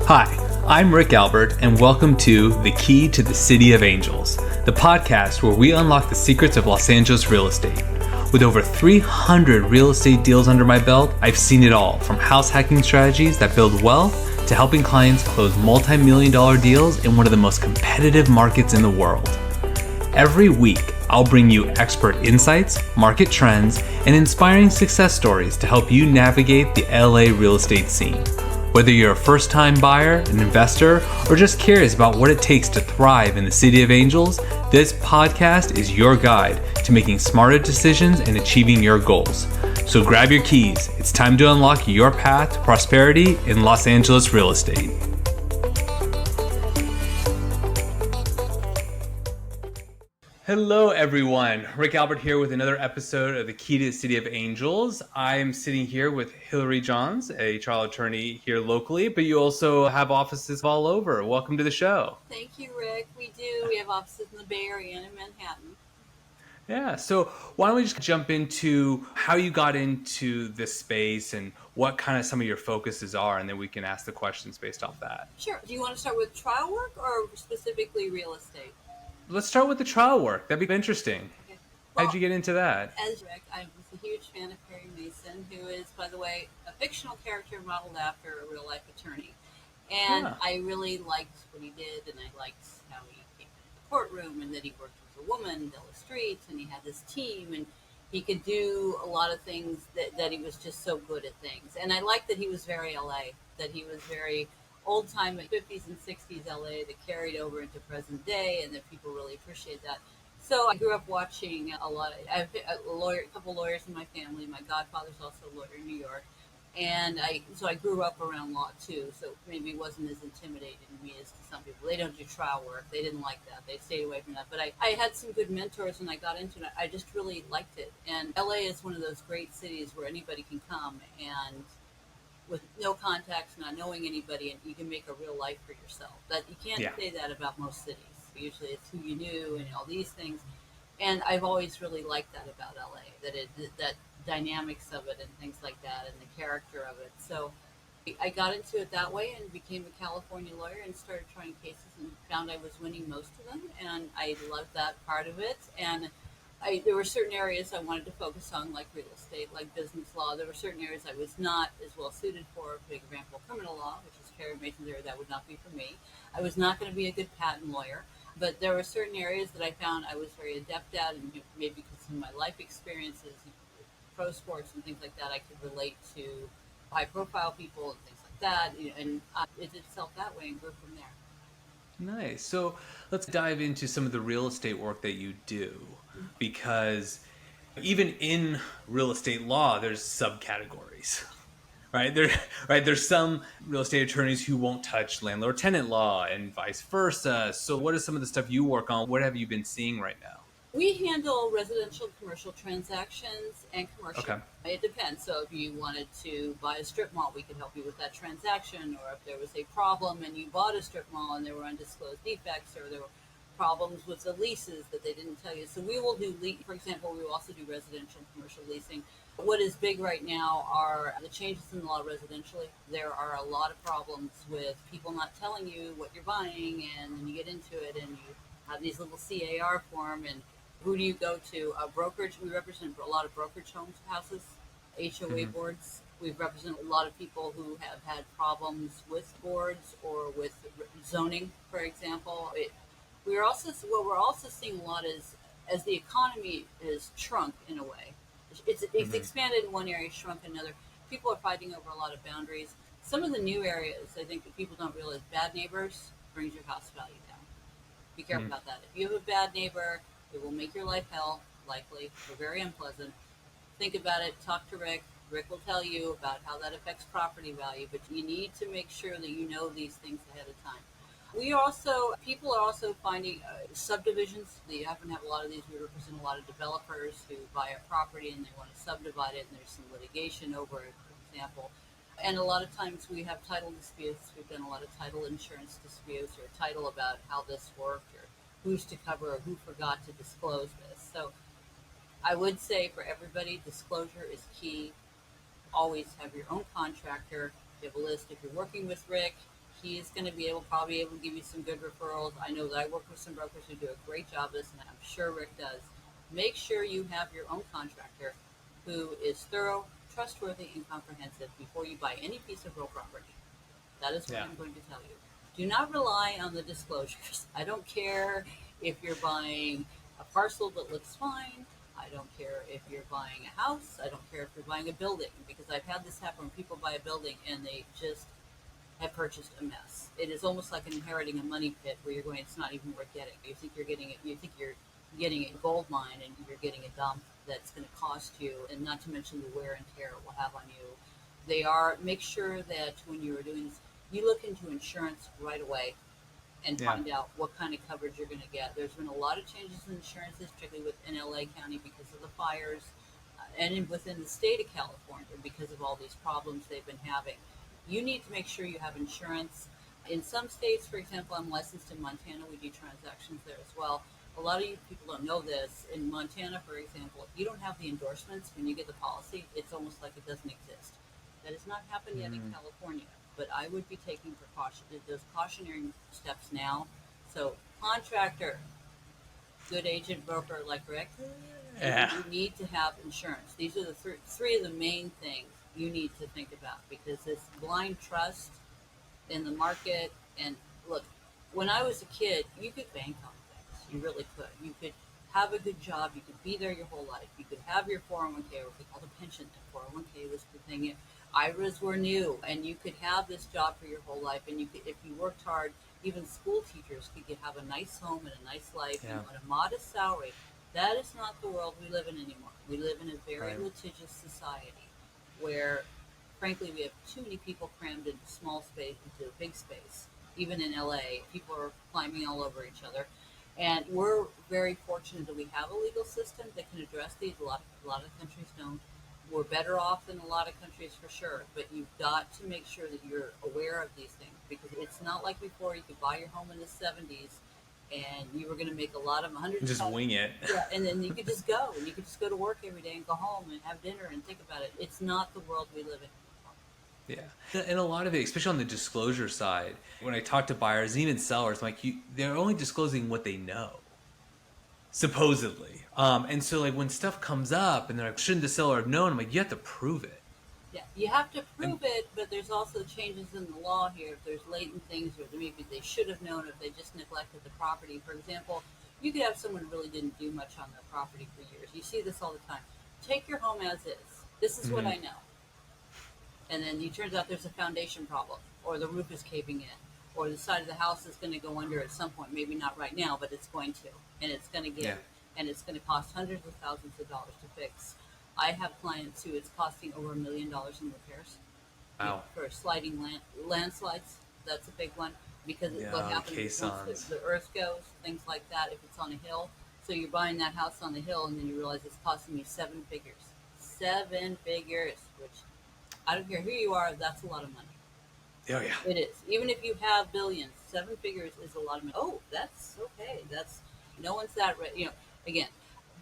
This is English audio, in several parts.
Hi, I'm Rick Albert, and welcome to The Key to the City of Angels, the podcast where we unlock the secrets of Los Angeles real estate. With over 300 real estate deals under my belt, I've seen it all, from house hacking strategies that build wealth to helping clients close multi-million-dollar deals in one of the most competitive markets in the world. Every week, I'll bring you expert insights, market trends, and inspiring success stories to help you navigate the LA real estate scene. Whether you're a first-time buyer, an investor, or just curious about what it takes to thrive in the City of Angels, this podcast is your guide to making smarter decisions and achieving your goals. So grab your keys. It's time to unlock your path to prosperity in Los Angeles real estate. Hello, everyone. Rick Albert here with another episode of The Key to the City of Angels. I'm sitting here with Hillary Johns, a trial attorney here locally, but you also have offices all over. Welcome to the show. Thank you, Rick. We do. We have offices in the Bay Area and in Manhattan. Yeah, so why don't we just jump into how you got into this space and what kind of some of your focuses are, and then we can ask the questions based off that. Sure. Do you want to start with trial work or specifically real estate? Let's start with the trial work. That'd be interesting. Okay. Well, how'd you get into that? As Rick, I was a huge fan of Perry Mason, who is, by the way, a fictional character modeled after a real-life attorney. And Yeah. I really liked what he did, and I liked how he came into the courtroom, and that he worked with a woman, Della Street, and he had this team, and he could do a lot of things that he was just so good at things. And I liked that he was very LA, that he was very old-time 50s and 60s LA that carried over into present day, and that people really appreciate that. So I grew up watching a lot. I have a couple lawyers in my family. My godfather's also a lawyer in New York, and I grew up around law too. So maybe it wasn't as intimidating to me as to some people. They don't do trial work. They didn't like that. They stayed away from that. But I had some good mentors, and I got into it. I just really liked it. And LA is one of those great cities where anybody can come and with no contacts, not knowing anybody, and you can make a real life for yourself. That you can't say that about most cities. Usually it's who you knew and all these things. And I've always really liked that about LA, that dynamics of it and things like that, and the character of it. So I got into it that way and became a California lawyer and started trying cases and found I was winning most of them, and I loved that part of it. And there were certain areas I wanted to focus on, like real estate, like business law. There were certain areas I was not as well suited for example, criminal law, which is Perry Mason's area. That would not be for me. I was not going to be a good patent lawyer, but there were certain areas that I found I was very adept at, and maybe because of my life experiences, pro sports and things like that, I could relate to high-profile people and things like that, and it did itself that way and grew from there. Nice. So let's dive into some of the real estate work that you do, because even in real estate law, there's subcategories, right? There's some real estate attorneys who won't touch landlord-tenant law and vice versa. So what is some of the stuff you work on? What have you been seeing right now? We handle residential and commercial transactions and commercial. Okay. It depends. So if you wanted to buy a strip mall, we could help you with that transaction. Or if there was a problem and you bought a strip mall and there were undisclosed defects, or there were problems with the leases that they didn't tell you. So we will do, for example, we will also do residential and commercial leasing. What is big right now are the changes in the law residentially. There are a lot of problems with people not telling you what you're buying, and then you get into it and you have these little CAR form, and who do you go to? A brokerage. We represent a lot of brokerage houses, HOA boards. We represent a lot of people who have had problems with boards or with zoning, for example. We're also seeing a lot is, as the economy has shrunk in a way. It's expanded in one area, shrunk in another. People are fighting over a lot of boundaries. Some of the new areas, I think that people don't realize, bad neighbors brings your house value down. Be careful about that. If you have a bad neighbor, it will make your life hell, likely, or very unpleasant. Think about it. Talk to Rick. Rick will tell you about how that affects property value, but you need to make sure that you know these things ahead of time. People are also finding subdivisions. They happen to have a lot of these. We represent a lot of developers who buy a property and they want to subdivide it, and there's some litigation over it, for example. And a lot of times we have title disputes. We've done a lot of title insurance disputes, or title about how this worked, or who's to cover, or who forgot to disclose this. So I would say for everybody, disclosure is key. always have your own contractor. You have a list. If you're working with Rick, he is going to be probably able to give you some good referrals. I know that I work with some brokers who do a great job of this, and I'm sure Rick does. Make sure you have your own contractor who is thorough, trustworthy, and comprehensive before you buy any piece of real property. That is what I'm going to tell you. Do not rely on the disclosures. I don't care if you're buying a parcel that looks fine. I don't care if you're buying a house. I don't care if you're buying a building, because I've had this happen when people buy a building and they just have purchased a mess. It is almost like inheriting a money pit where you're going, it's not even worth getting. You think you're getting it. You think you're getting a gold mine, and you're getting a dump that's going to cost you, and not to mention the wear and tear it will have on you. Make sure that when you are doing this, you look into insurance right away and find out what kind of coverage you're going to get. There's been a lot of changes in insurances, particularly within LA County because of the fires, and within the state of California because of all these problems they've been having. You need to make sure you have insurance. In some states, for example, I'm licensed in Montana. We do transactions there as well. A lot of you people don't know this. In Montana, for example, if you don't have the endorsements when you get the policy, it's almost like it doesn't exist. That has not happened yet in California, but I would be taking those cautionary steps now. So, contractor, good agent, broker like Rick, you need to have insurance. These are the three of the main things you need to think about, because this blind trust in the market. And look, when I was a kid, you could bank on things. You really could. You could have a good job. You could be there your whole life. You could have your 401k, or all the pension. 401k was the thing. IRAs were new, and you could have this job for your whole life. And you could, if you worked hard, even school teachers could have a nice home and a nice life and on a modest salary. That is not the world we live in anymore. We live in a very litigious society where, frankly, we have too many people crammed into small space, into a big space. Even in LA, people are climbing all over each other. And we're very fortunate that we have a legal system that can address these. A lot of countries don't. We're better off than a lot of countries for sure, but you've got to make sure that you're aware of these things, because it's not like before. You could buy your home in the 70s and you were going to make a lot of hundreds. Just wing it. Yeah, and then you could just go, and you could just go to work every day and go home and have dinner and think about it. It's not the world we live in. Yeah. And a lot of it, especially on the disclosure side, when I talk to buyers, even sellers, I'm like, they're only disclosing what they know, supposedly. And so, like, when stuff comes up and they're like, shouldn't the seller have known? I'm like, you have to prove it. Yeah, you have to prove it, but there's also changes in the law here. If there's latent things, or maybe they should have known if they just neglected the property. For example, you could have someone who really didn't do much on their property for years. You see this all the time. Take your home as is. This is what I know. And then it turns out there's a foundation problem, or the roof is caving in, or the side of the house is going to go under at some point. Maybe not right now, but it's going to. And it's going to get, and it's going to cost hundreds of thousands of dollars to fix. I have clients who it's costing over $1 million in repairs. Wow. For sliding landslides. That's a big one, because what happens once the earth goes, things like that, if it's on a hill. So you're buying that house on the hill, and then you realize it's costing you 7 figures. 7 figures, which I don't care who you are, that's a lot of money. Oh, yeah. It is. Even if you have billions, 7 figures is a lot of money. Oh, that's okay. That's, no one's that, again.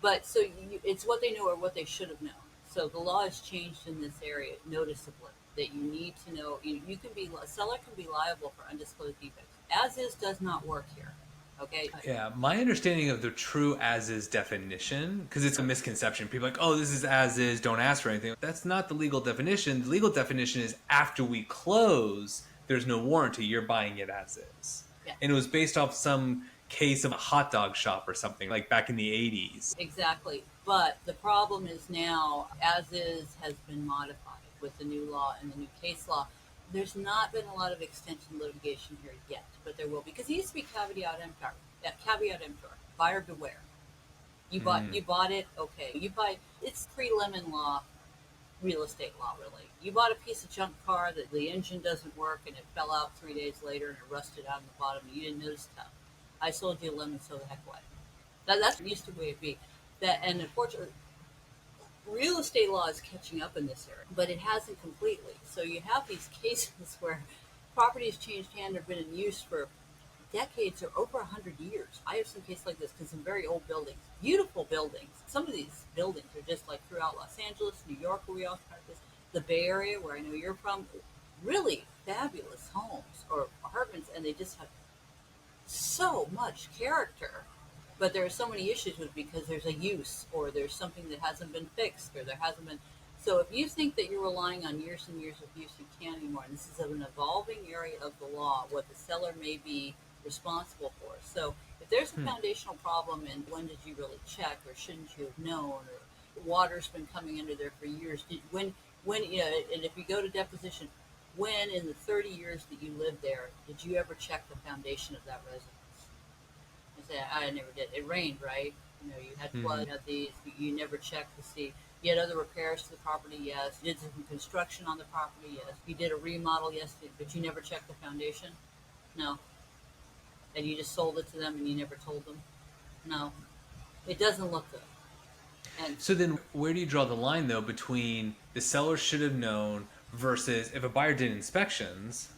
But so it's what they know or what they should have known. So the law has changed in this area noticeably, that you need to know. A seller can be liable for undisclosed defects. As is does not work here. Okay. Yeah, my understanding of the true as is definition, because it's a misconception. People are like, oh, this is as is, don't ask for anything. That's not the legal definition. The legal definition is after we close, there's no warranty. You're buying it as is. Yeah. And it was based off some case of a hot dog shop or something, like back in the 80s. Exactly. But the problem is now, as is has been modified with the new law and the new case law. There's not been a lot of extension litigation here yet, but there will be, because it used to be caveat emptor, buyer beware. You bought it, okay. It's pre-Lemon law, real estate law, really. You bought a piece of junk car that the engine doesn't work and it fell out 3 days later and it rusted out in the bottom and you didn't notice that. I sold you a lemon, so the heck what? That's used to the way it be. And unfortunately, real estate law is catching up in this area, but it hasn't completely. So you have these cases where properties changed hand or been in use for decades or over 100 years. I have some cases like this because some very old buildings, beautiful buildings. Some of these buildings are just like throughout Los Angeles, New York, where we all practice. the Bay Area, where I know you're from, really fabulous homes or apartments, and they just have so much character. But there are so many issues with it because there's a use, or there's something that hasn't been fixed, or there hasn't been. So if you think that you're relying on years and years of use, you can't anymore. And this is an evolving area of the law, what the seller may be responsible for. So if there's a foundational problem, and when did you really check, or shouldn't you have known, or water's been coming under there for years? When and if you go to deposition, when in the 30 years that you lived there did you ever check the foundation of that residence? I say I never did. It rained, right? You had flood, you had these. You never checked to see. You had other repairs to the property, yes. You did some construction on the property, yes. You did a remodel, yes, but you never checked the foundation? No. And you just sold it to them and you never told them? No. It doesn't look good. And So then where do you draw the line, though, between the seller should have known versus if a buyer did inspections,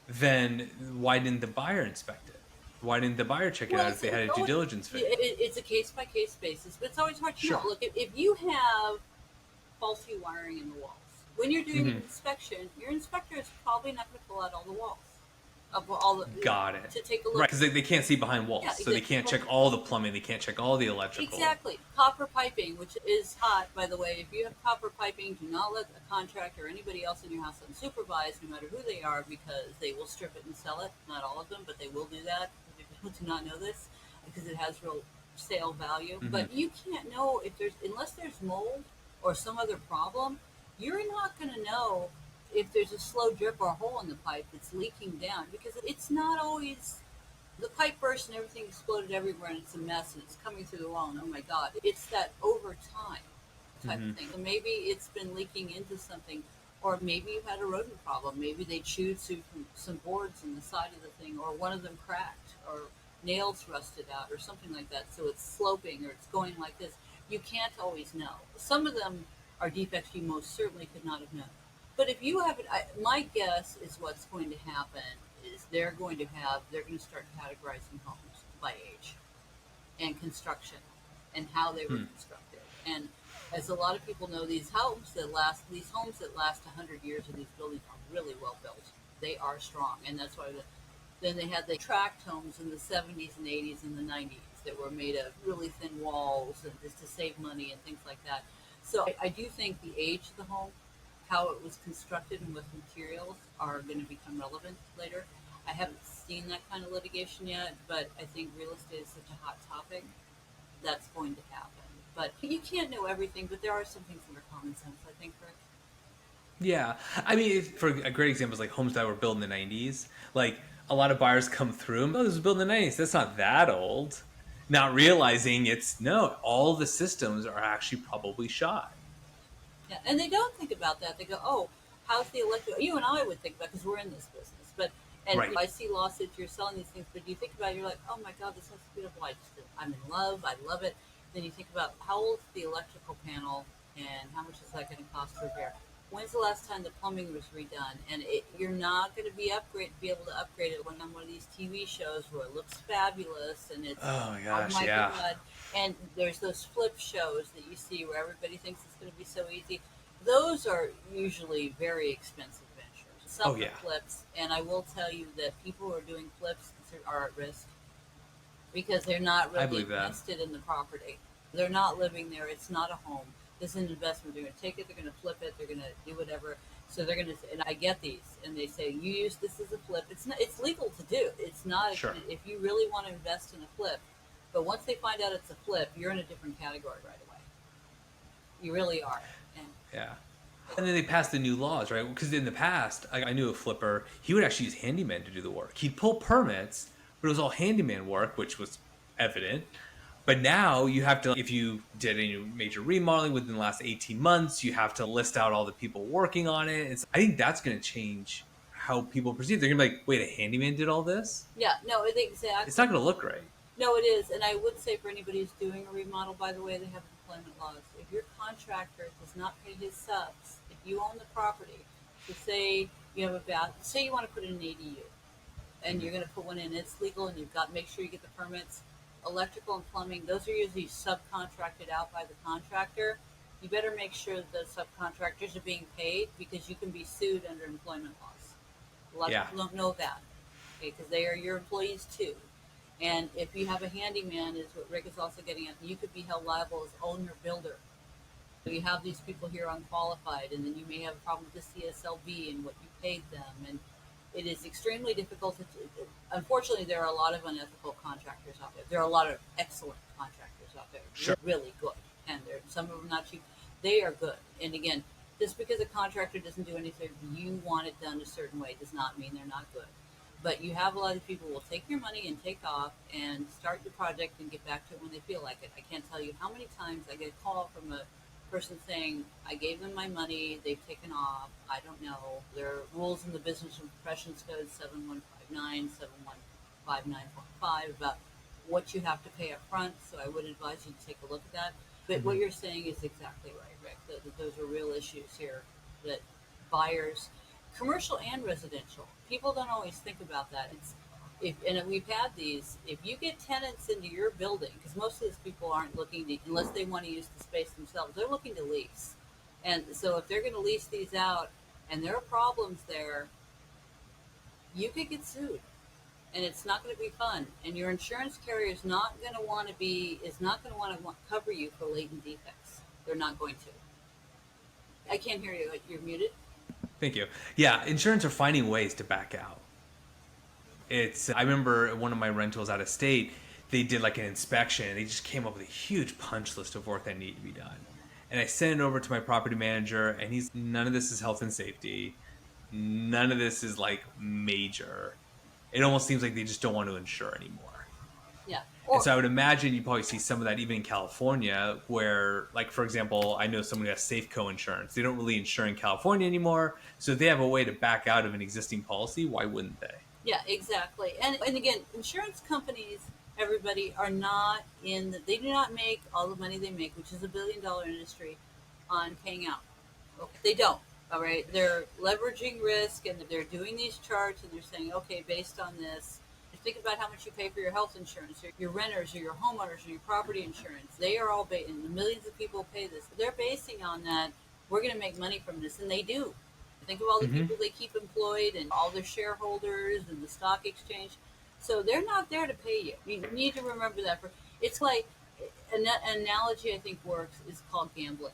then why didn't the buyer inspect it? Why didn't the buyer check it out if they had a due diligence fee? it's a case-by-case basis, but it's always hard to know. Sure. Look, if you have faulty wiring in the walls, when you're doing an inspection, your inspector is probably not going to pull out all the walls. Got it. To take a look. Right, because they can't see behind walls, Yeah, so they can't check all the plumbing, they can't check all the electrical. Exactly. Copper piping, which is hot, by the way. If you have copper piping, do not let a contractor or anybody else in your house unsupervised, no matter who they are, because they will strip it and sell it. Not all of them, but they will do that. People do not know this because it has real sale value. But you can't know unless there's mold or some other problem, you're not going to know if there's a slow drip or a hole in the pipe that's leaking down, because it's not always the pipe burst and everything exploded everywhere and it's a mess and it's coming through the wall and oh my god, it's that over time type of thing. So maybe it's been leaking into something, or maybe you had a rodent problem. Maybe they chewed some boards in the side of the thing, or one of them cracked, or nails rusted out, or something like that. So it's sloping or it's going like this. You can't always know. Some of them are defects you most certainly could not have known. But if you have it, my guess is what's going to happen is they're going to start categorizing homes by age and construction and how they were constructed. And as a lot of people know, these homes that last 100 years, and these buildings are really well built. They are strong, and that's why. Then they had the tract homes in the 70s and 80s and the 90s that were made of really thin walls and just to save money and things like that. So I do think the age of the home, how it was constructed, and what materials are going to become relevant later. I haven't seen that kind of litigation yet, but I think real estate is such a hot topic that's going to happen. But you can't know everything, but there are some things that are common sense, I think, Rick. Yeah. I mean, for a great example is like homes that were built in the 90s. Like, a lot of buyers come through and, oh, this was built in the 90s. That's not that old. Not realizing all the systems are actually probably shot. Yeah, and they don't think about that. They go, oh, how's the electric? You and I would think about, because we're in this business. Right. I see lawsuits, you're selling these things, but you think about it, you're like, oh my God, this is beautiful. I'm in love. I love it. Then you think about how old is the electrical panel and how much is that going to cost to repair? When's the last time the plumbing was redone? And you're not going to be able to upgrade it when on one of these TV shows where it looks fabulous and it's Oh my gosh, my yeah. God. And there's those flip shows that you see where everybody thinks it's going to be so easy. Those are usually very expensive ventures. Some are flips, and I will tell you that people who are doing flips are at risk because they're not really invested in the property. They're not living there. It's not a home. This is an investment. They're going to take it. They're going to flip it. They're going to do whatever. So they're going to. And I get these, and they say you use this as a flip. It's not. It's legal to do. It's not. Sure. If you really want to invest in a flip, but once they find out it's a flip, you're in a different category right away. You really are. Yeah. And then they passed the new laws, right? Because in the past, I knew a flipper. He would actually use handyman to do the work. He'd pull permits, but it was all handyman work, which was evident. But now you have to, if you did any major remodeling within the last 18 months, you have to list out all the people working on it. I think that's going to change how people perceive. They're going to be like, wait, a handyman did all this? Yeah, no, exactly. It's not going to look right. No, it is. And I would say for anybody who's doing a remodel, by the way, they have employment laws. If your contractor does not pay his subs, if you own the property, so say you have say you want to put in an ADU, and you're going to put one in, it's legal, and you've got to make sure you get the permits. Electrical and plumbing, those are usually subcontracted out by the contractor. you better make sure that the subcontractors are being paid, because you can be sued under employment laws. A lot of Yeah. people don't know that, okay, because they are your employees too. And if you have a handyman, is what Rick is also getting at, you could be held liable as owner builder. So you have these people here unqualified, and then you may have a problem with the CSLB and what you paid them, and it is extremely difficult to. Unfortunately, there are a lot of unethical contractors out there. There are a lot of excellent contractors out there, Sure. really good, and there some of them not cheap. They are good, and again, just because a contractor doesn't do anything you want it done a certain way does not mean they're not good. But you have a lot of people who will take your money and take off and start the project and get back to it when they feel like it. I can't tell you how many times I get a call from a person saying, I gave them my money, they've taken off, I don't know. There are rules in the Business and Professions Code 7159, 71595 about what you have to pay up front, so I would advise you to take a look at that. But what you're saying is exactly right, Rick, that those are real issues here that buyers, commercial and residential, people don't always think about that. And we've had these. If you get tenants into your building, because most of these people aren't looking to, unless they want to use the space themselves, they're looking to lease. And so if they're going to lease these out, and there are problems there, you could get sued, and it's not going to be fun. And your insurance carrier is not going to want to cover you for latent defects. They're not going to. I can't hear you. You're muted. Thank you. Yeah, insurance are finding ways to back out. I remember one of my rentals out of state, they did like an inspection and they just came up with a huge punch list of work that needed to be done. And I sent it over to my property manager, and none of this is health and safety. None of this is like major. It almost seems like they just don't want to insure anymore. Yeah. And so I would imagine you probably see some of that even in California, where, like, for example, I know someone who has Safeco insurance. They don't really insure in California anymore. So if they have a way to back out of an existing policy, why wouldn't they? Yeah, exactly. And again, insurance companies, everybody, are not they do not make all the money they make, which is $1 billion industry, on paying out. Okay, they don't. All right, they're leveraging risk, and they're doing these charts, and they're saying, okay, based on this, think about how much you pay for your health insurance, or your renters, or your homeowners, or your property insurance. They are all and the millions of people pay this. They're basing on that. We're going to make money from this, and they do. Think of all the people they keep employed and all their shareholders and the stock exchange. So they're not there to pay you. You need to remember that. It's like an analogy I think works is called gambling.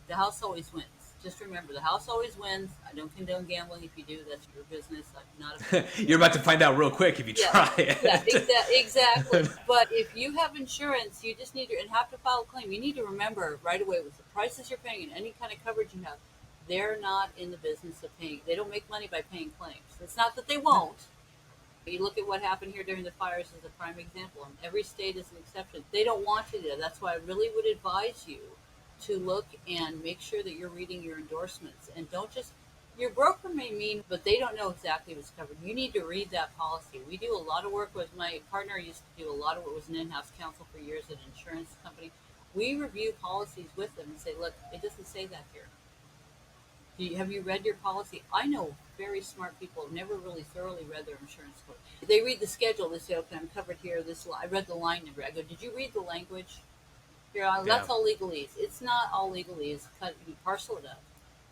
The house always wins. Just remember, the house always wins. I don't condone gambling. If you do, that's your business. I'm not. You're about to find out real quick if you try it. Yeah, exactly. But if you have insurance, you just need to, and have to file a claim. You need to remember right away with the prices you're paying and any kind of coverage you have, they're not in the business of paying. They don't make money by paying claims. It's not that they won't. You look at what happened here during the fires as a prime example, and every state is an exception. They don't want to do that. That's why I really would advise you to look and make sure that you're reading your endorsements, and don't just, your broker may mean, but they don't know exactly what's covered. You need to read that policy. We do a lot of work with my partner, used to do a lot of work, was an in-house counsel for years at an insurance company. We review policies with them and say, look, it doesn't say that here. Have you read your policy? I know very smart people have never really thoroughly read their insurance code. They read the schedule. They say, okay, I'm covered here. I read the line number. I go, did you read the language? Here, that's all legalese. It's not all legalese. You parcel it up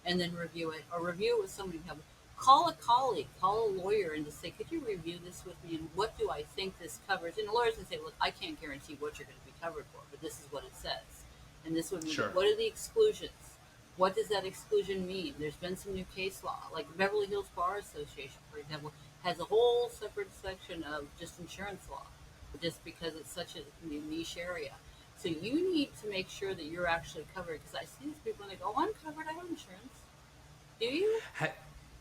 and then review it, or review it with somebody who call a colleague, call a lawyer, and just say, could you review this with me, and what do I think this covers? And the lawyers can say, look, I can't guarantee what you're going to be covered for, but this is what it says. And this would mean, what are the exclusions? What does that exclusion mean? There's been some new case law, like the Beverly Hills Bar Association, for example, has a whole separate section of just insurance law, just because it's such a niche area. So you need to make sure that you're actually covered, because I see these people and they go, oh, I'm covered, I have insurance. Do you?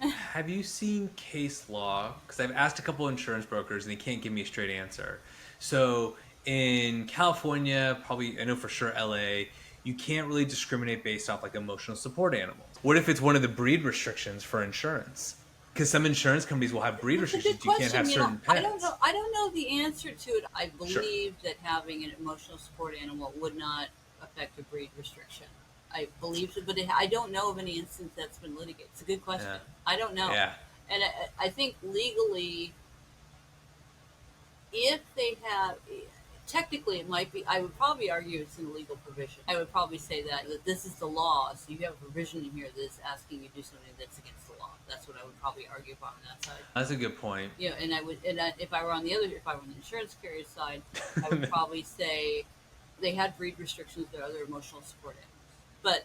Have you seen case law? Because I've asked a couple of insurance brokers and they can't give me a straight answer. So in California, probably, I know for sure LA, you can't really discriminate based off like emotional support animals. What if it's one of the breed restrictions for insurance? Because some insurance companies will have breed restrictions. You can't have certain pets. I don't know the answer to it. I believe that having an emotional support animal would not affect a breed restriction. I believe it, but I don't know of any instance that's been litigated. It's a good question. Yeah. I don't know. Yeah. And I think legally, if they have, technically it might be. I would probably argue it's an illegal provision. I would probably say that this is the law, so you have a provision in here that's asking you to do something that's against the law. That's what I would probably argue on that side. That's a good point. Yeah, and if I were on the insurance carrier side, I would probably say they had breed restrictions. There are other emotional support animals. But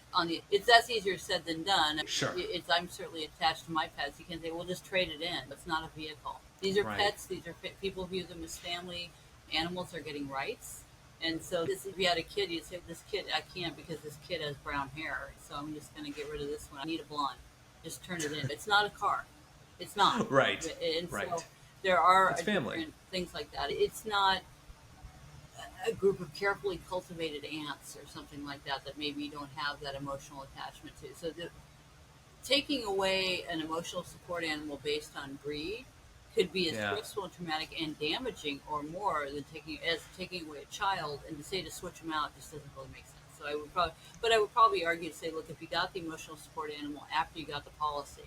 that's easier said than done. Sure. I'm certainly attached to my pets. You can say, well, just trade it in. It's not a vehicle. These are pets. These are people view them as family. Animals are getting rights. And so if you had a kid, you'd say, this kid, I can't because this kid has brown hair. So I'm just going to get rid of this one. I need a blonde. Just turn it in. It's not a car. It's not. Right. And so there are different things like that. It's not a group of carefully cultivated ants or something like that maybe you don't have that emotional attachment to. So taking away an emotional support animal based on breed could be as stressful and traumatic and damaging or more than taking away a child, and to say to switch them out just doesn't really make sense. So I would probably argue to say, look, if you got the emotional support animal after you got the policy,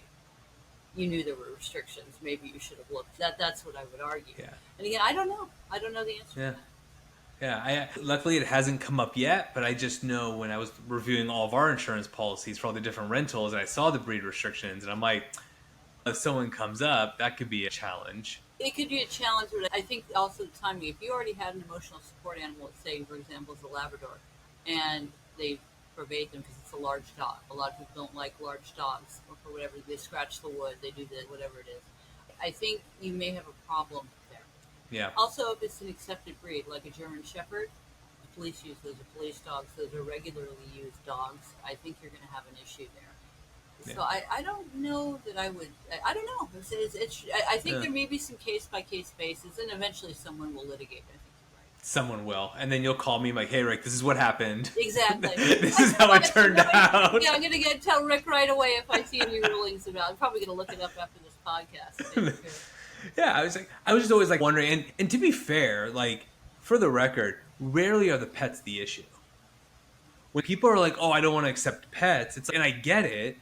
you knew there were restrictions. Maybe you should have looked. That's what I would argue. Yeah. And again, I don't know. I don't know the answer to that. Yeah, luckily it hasn't come up yet, but I just know when I was reviewing all of our insurance policies for all the different rentals, and I saw the breed restrictions, and I'm like, if someone comes up, that could be a challenge. It could be a challenge, but I think also the timing. If you already had an emotional support animal, let's say, for example, is a Labrador, and they forbade them because it's a large dog. A lot of people don't like large dogs, or for whatever, they scratch the wood, they do whatever it is. I think you may have a problem there. Yeah. Also, if it's an accepted breed, like a German Shepherd, the police use those are police dogs. Those are regularly used dogs. I think you're going to have an issue there. Yeah. So I don't know that I would. I don't know. I think there may be some case-by-case basis, and eventually someone will litigate. I think you're right. Someone will. And then you'll call me like, hey, Rick, this is what happened. Exactly. This is how it turned out. Yeah, I'm going to tell Rick right away if I see any rulings about it. I'm probably going to look it up after this podcast. Yeah, I was just always like wondering, and to be fair, like, for the record, rarely are the pets the issue. When people are like, oh, I don't want to accept pets, it's like, and I get it,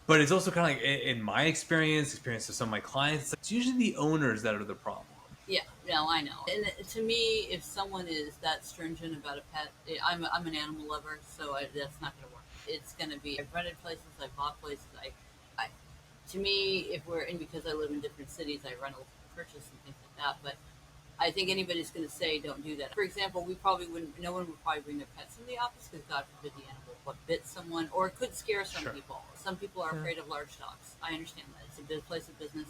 but it's also kind of like, in my experience of some of my clients, it's usually the owners that are the problem. Yeah, no, I know. And to me, if someone is that stringent about a pet, I'm an animal lover, so that's not going to work. It's going to be, I've rented places, I've bought places, to me, because I live in different cities, I rent a purchase and things like that, but I think anybody's going to say don't do that. For example, no one would probably bring their pets in the office because God forbid the animal bit someone, or it could scare some people. Some people are afraid of large dogs. I understand that. It's a big place of business.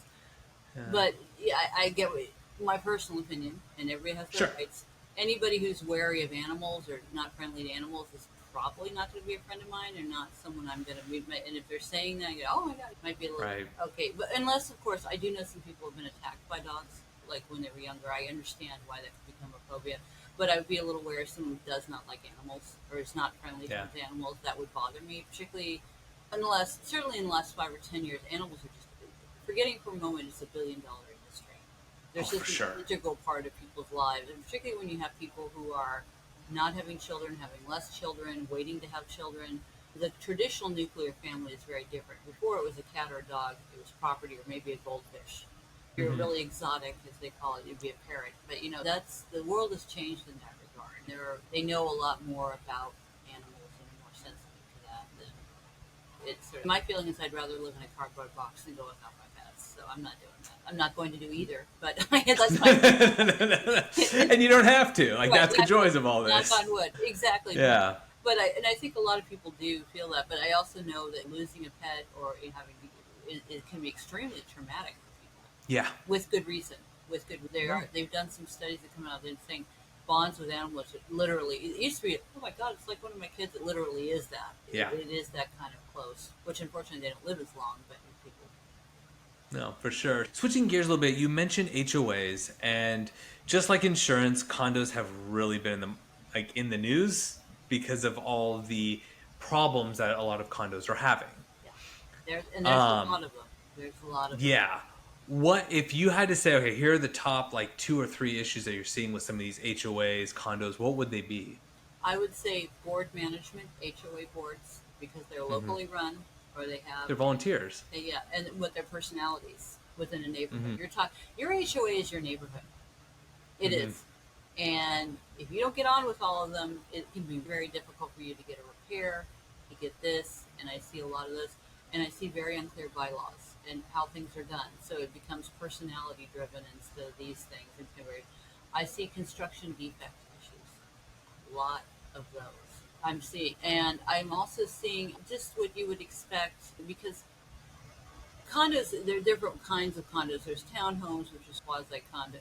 Yeah. But yeah, I get my personal opinion, and everybody has their rights. Anybody who's wary of animals or not friendly to animals is probably not going to be a friend of mine, or not someone I'm going to meet. And if they're saying that, I go, oh my God, it might be a little okay. But unless, of course, I do know some people have been attacked by dogs, like when they were younger. I understand why that could become a phobia. But I would be a little wary of someone who does not like animals or is not friendly to animals. That would bother me, particularly certainly in the last 5 or 10 years, animals are just, forgetting for a moment, it's $1 billion industry. There's just an integral part of people's lives, and particularly when you have people who are not having children, having less children, waiting to have children. The traditional nuclear family is very different. Before it was a cat or a dog, it was property, or maybe a goldfish. If you're really exotic, as they call it, you'd be a parrot. But the world has changed in that regard. They know a lot more about animals and are more sensitive to that than it's. My feeling is I'd rather live in a cardboard box than go without my pets. So I'm not doing that. I'm not going to do either. But that's my. And you don't have to. That's the joys of all this. Knock on wood. Exactly. Yeah. But I think a lot of people do feel that. But I also know that losing a pet or having it can be extremely traumatic. Yeah. With good reason. They've done some studies that come out and saying bonds with animals literally. It used to be, oh my God, it's like one of my kids. It literally is that. Yeah. It is that kind of close. Which unfortunately they don't live as long, but people. No, for sure. Switching gears a little bit, you mentioned HOAs, and just like insurance, condos have really been in the news because of all the problems that a lot of condos are having. Yeah. There's a lot of them. There's a lot of them. Yeah. What if you had to say, okay, here are the top 2 or 3 issues that you're seeing with some of these HOAs, condos, what would they be? I would say board management, HOA boards, because they're locally run, or they have... They're volunteers. Yeah, and with their personalities within a neighborhood. Your HOA is your neighborhood. It is. And if you don't get on with all of them, it can be very difficult for you to get a repair, to get this. And I see a lot of those. And I see very unclear bylaws and how things are done. So it becomes personality driven instead of these things. I see construction defect issues, a lot of those. I'm seeing, and I'm also seeing just what you would expect because condos, there are different kinds of condos. There's townhomes, which is quasi condo,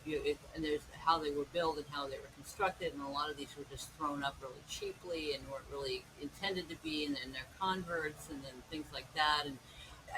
and there's how they were built and how they were constructed, and a lot of these were just thrown up really cheaply and weren't really intended to be, and then they're converts and then things like that. And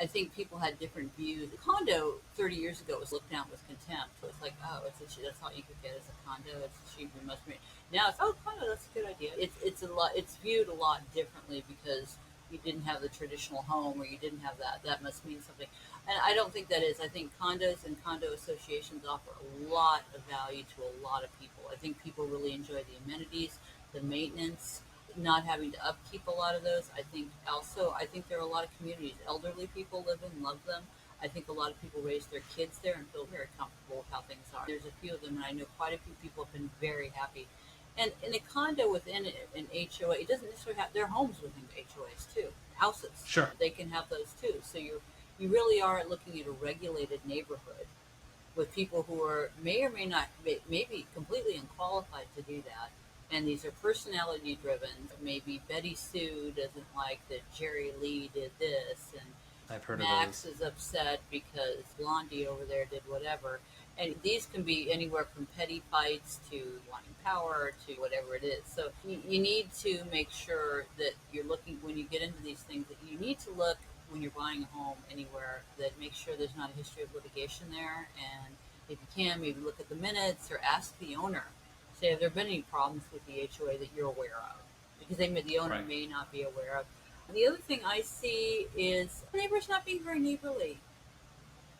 I think people had different views. The condo 30 years ago was looked down with contempt. It was like, oh, that's all you could get as a condo. It's cheap. We must make. Now it's, oh, condo, that's a good idea. It's a lot. It's viewed a lot differently because you didn't have the traditional home or you didn't have that. That must mean something. And I don't think that is. I think condos and condo associations offer a lot of value to a lot of people. I think people really enjoy the amenities, the maintenance, not having to upkeep a lot of those. I think there are a lot of communities. Elderly people live in, love them. I think a lot of people raise their kids there and feel very comfortable with how things are. There's a few of them, and I know quite a few people have been very happy. And in a condo within an HOA, it doesn't necessarily have their homes within HOAs too. Houses, Sure. they can have those too. So you really are looking at a regulated neighborhood with people who are may or may not may be completely unqualified to do that. And these are personality driven. Maybe Betty Sue doesn't like that Jerry Lee did this, and I've heard Max of those. is upset because Blondie over there did whatever. And these can be anywhere from petty fights to wanting power to whatever it is. So you need to make sure that you're looking, when you get into these things, that you need to look when you're buying a home anywhere, that make sure there's not a history of litigation there. And if you can, maybe look at the minutes or ask the owner. Say, have there been any problems with the HOA that you're aware of? Because the owner Right. may not be aware of. The other thing I see is neighbors not being very neighborly.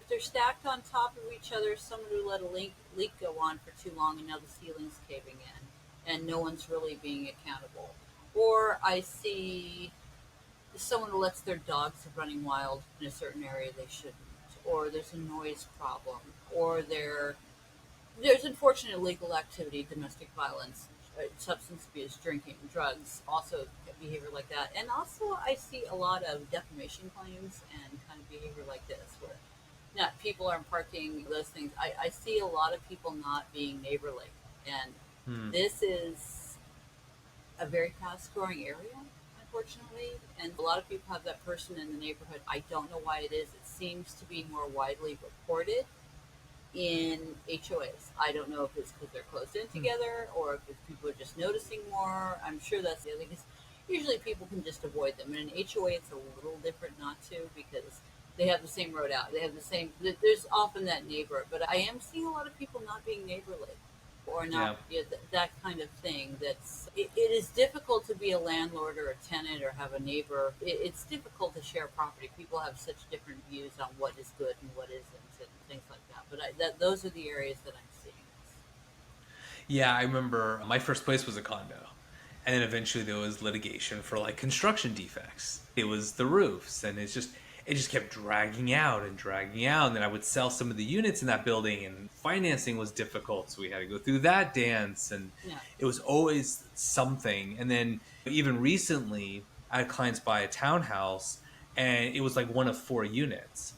If they're stacked on top of each other, someone who let a leak go on for too long and now the ceiling's caving in and no one's really being accountable. Or I see someone who lets their dogs running wild in a certain area they shouldn't. Or there's a noise problem. Or there's unfortunate illegal activity, domestic violence, substance abuse, drinking, drugs, also behavior like that. And also, I see a lot of defamation claims and kind of behavior like this, where not people aren't parking, those things. I see a lot of people not being neighborly, and Hmm. this is a very fast-growing area, unfortunately. And a lot of people have that person in the neighborhood. I don't know why it is. It seems to be more widely reported in HOAs. I don't know if it's because they're closed in together or if people are just noticing more. I'm sure that's the other thing. Usually people can just avoid them. In an HOA, it's a little different not to because they have the same road out. They have the same. There's often that neighbor, but I am seeing a lot of people not being neighborly or not Yeah. that kind of thing. It is difficult to be a landlord or a tenant or have a neighbor. It's difficult to share property. People have such different views on what is good and what isn't, and things like that. But those are the areas that I'm seeing this. Yeah, I remember my first place was a condo. And then eventually there was litigation for like construction defects. It was the roofs and it just kept dragging out and dragging out. And then I would sell some of the units in that building and financing was difficult. So we had to go through that dance and Yeah. it was always something. And then even recently I had clients buy a townhouse and it was like one of 4 units.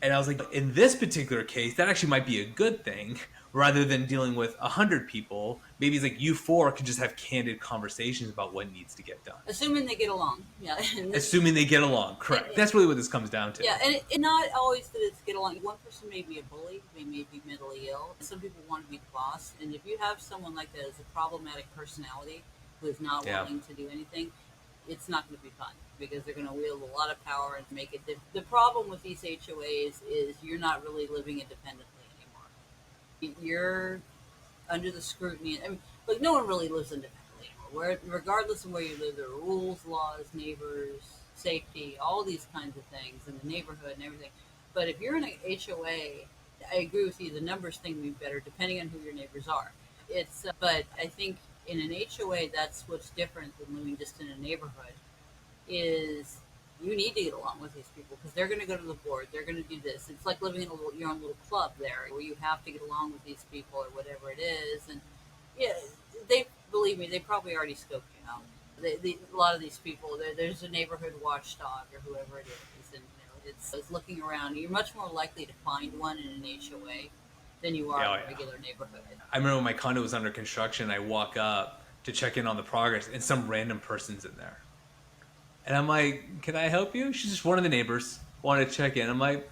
And I was like, in this particular case, that actually might be a good thing rather than dealing with 100 people. Maybe it's like you four can just have candid conversations about what needs to get done. Assuming they get along. Yeah. Assuming they get along. Correct. That's really what this comes down to. Yeah, and not always that it's get along. One person may be a bully, they may be mentally ill. Some people want to be the boss, and if you have someone like that as a problematic personality who is not Yeah. willing to do anything, it's not going to be fun because they're going to wield a lot of power and make it. The problem with these HOAs is you're not really living independently anymore. You're under the scrutiny. I mean, like no one really lives independently anymore. Regardless of where you live, there are rules, laws, neighbors, safety, all these kinds of things in the neighborhood and everything. But if you're in an HOA, I agree with you. The numbers thing would be better depending on who your neighbors are. But I think in an HOA, that's what's different than living just in a neighborhood. Is you need to get along with these people because they're going to go to the board. They're going to do this. It's like living in your own little club there, where you have to get along with these people or whatever it is. And Yeah, they believe me. They probably already scoped you out. A lot of these people, there's a neighborhood watchdog or whoever it is, and it's looking around. You're much more likely to find one in an HOA than you are Yeah, oh, in a yeah. regular neighborhood. I remember when my condo was under construction, I walk up to check in on the progress, and some random person's in there. And I'm like, "Can I help you?" She's just one of the neighbors. Wanted to check in. I'm like,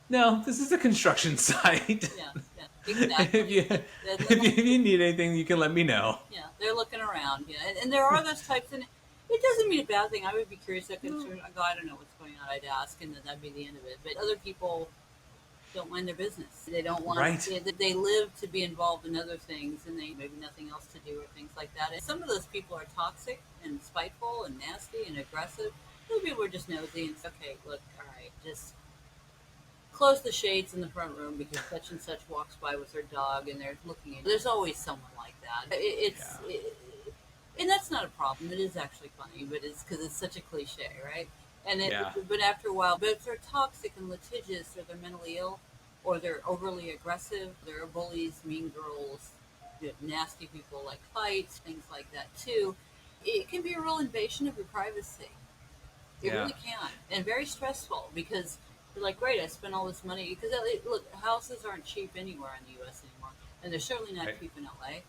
"No, this is a construction site. Yeah, yeah, if exactly. you if you need anything, you can let me know." Yeah, they're looking around. Yeah, and there are those types, and it doesn't mean a bad thing. I would be curious. I could, I go, I don't know what's going on. I'd ask, and then that'd be the end of it. But other people don't mind their business. They don't want. Right. They live to be involved in other things, and they maybe nothing else to do or things like that. And some of those people are toxic and spiteful and nasty and aggressive. Those people are just nosy and say, okay, look, all right, just close the shades in the front room because such and such walks by with her dog and they're looking at. There's always someone like that. Yeah. And that's not a problem. It is actually funny, but it's because it's such a cliche, right? Yeah. But after a while, but if they're toxic and litigious, or they're mentally ill, or they're overly aggressive, they're bullies, mean girls, nasty people like fights, things like that too. It can be a real invasion of your privacy. It Yeah. really can, and very stressful because you're like, great, I spent all this money. Because look, houses aren't cheap anywhere in the U.S. anymore, and they're certainly not Right. cheap in L.A.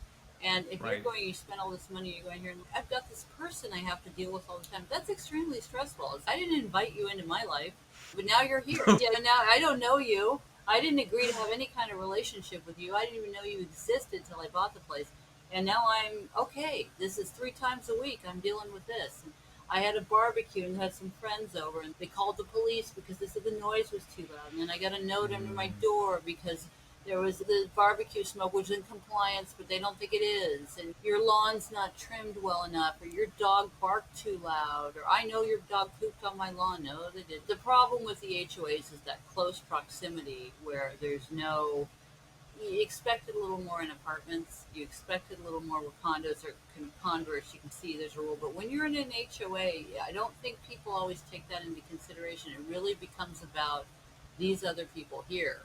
And if you're Right. going, you spend all this money, you're going here, and I've got this person I have to deal with all the time. That's extremely stressful. I didn't invite you into my life, but now you're here. Yeah, now I don't know you. I didn't agree to have any kind of relationship with you. I didn't even know you existed till I bought the place. And now I'm okay. This is 3 times a week. I'm dealing with this. And I had a barbecue and had some friends over, and they called the police because they said the noise was too loud. And then I got a note under my door because there was the barbecue smoke was in compliance, but they don't think it is. And your lawn's not trimmed well enough, or your dog barked too loud, or I know your dog pooped on my lawn. No, they did. The problem with the HOAs is that close proximity where there's no. You expected a little more in apartments. You expected a little more with condos or converse. You can see there's a rule, but when you're in an HOA, I don't think people always take that into consideration. It really becomes about these other people here,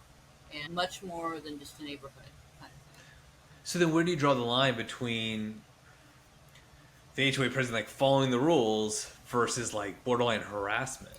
and much more than just a neighborhood kind of thing. So then, where do you draw the line between the HOA president like following the rules versus like borderline harassment?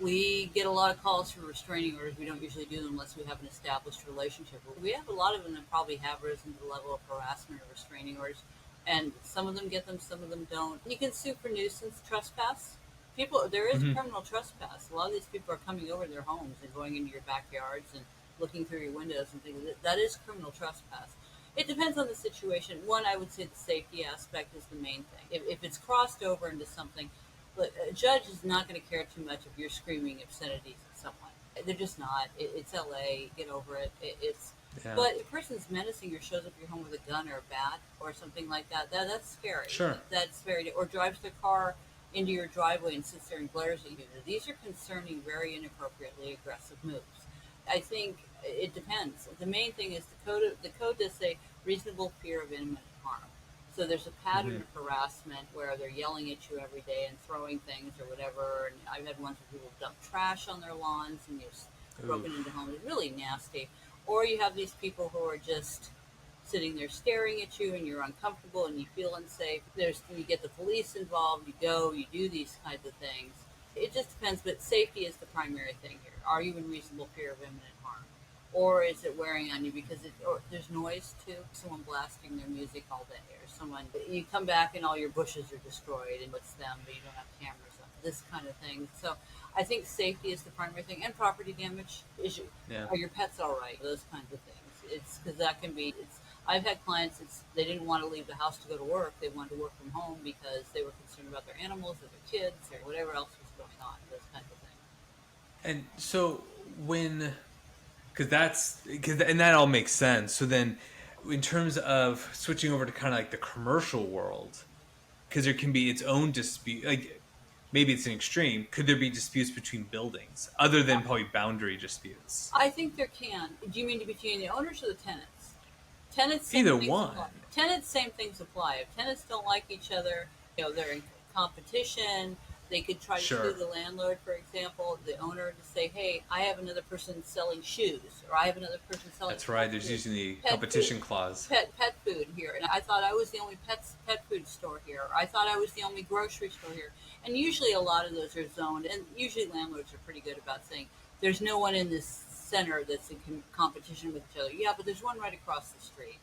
We get a lot of calls for restraining orders. We don't usually do them unless we have an established relationship. We have a lot of them that probably have risen to the level of harassment or restraining orders, and some of them get them, some of them don't. You can sue for nuisance trespass. There is Mm-hmm. criminal trespass. A lot of these people are coming over their homes and going into your backyards and looking through your windows and things. That is criminal trespass. It depends on the situation. One, I would say the safety aspect is the main thing. If it's crossed over into something, but a judge is not going to care too much if you're screaming obscenities at someone. They're just not. It's LA. Get over it. Yeah. But if a person's menacing or shows up at your home with a gun or a bat or something like that, that's scary. Sure. That's very. Or drives their car into your driveway and sits there and glares at you. These are concerning, very inappropriately aggressive moves. I think it depends. The main thing is the code does say reasonable fear of imminent harm. So there's a pattern Mm-hmm. of harassment where they're yelling at you every day and throwing things or whatever. And I've had ones where people dump trash on their lawns and you've broken into homes. It's really nasty. Or you have these people who are just sitting there staring at you and you're uncomfortable and you feel unsafe. You get the police involved, you go, you do these kinds of things. It just depends, but safety is the primary thing here. Are you in reasonable fear of imminent harm? Or is it wearing on you because there's noise too? Someone blasting their music all day, or someone you come back and all your bushes are destroyed and it's them, but you don't have cameras up. This kind of thing. So I think safety is the primary thing, and property damage. Yeah. Are your pets all right? Those kinds of things. It's because that can be. I've had clients. They didn't want to leave the house to go to work. They wanted to work from home because they were concerned about their animals or their kids or whatever else was going on. Those kinds of things. And so and that all makes sense. So then, in terms of switching over to kind of like the commercial world, because there can be its own dispute. Like maybe it's an extreme. Could there be disputes between buildings other than probably boundary disputes? I think there can. Do you mean between the owners or the tenants? Tenants, same Either things one. apply. Tenants, same things apply. If tenants don't like each other, they're in competition. They could try to sue Sure. the landlord, for example, the owner, to say, "Hey, I have another person selling shoes, or I have another person selling That's right. There's usually the pet food, competition clause. pet food here, and I thought I was the only pet food store here. Or I thought I was the only grocery store here." And usually, a lot of those are zoned, and usually landlords are pretty good about saying, "There's no one in this center that's in competition with each other." Yeah, but there's one right across the street,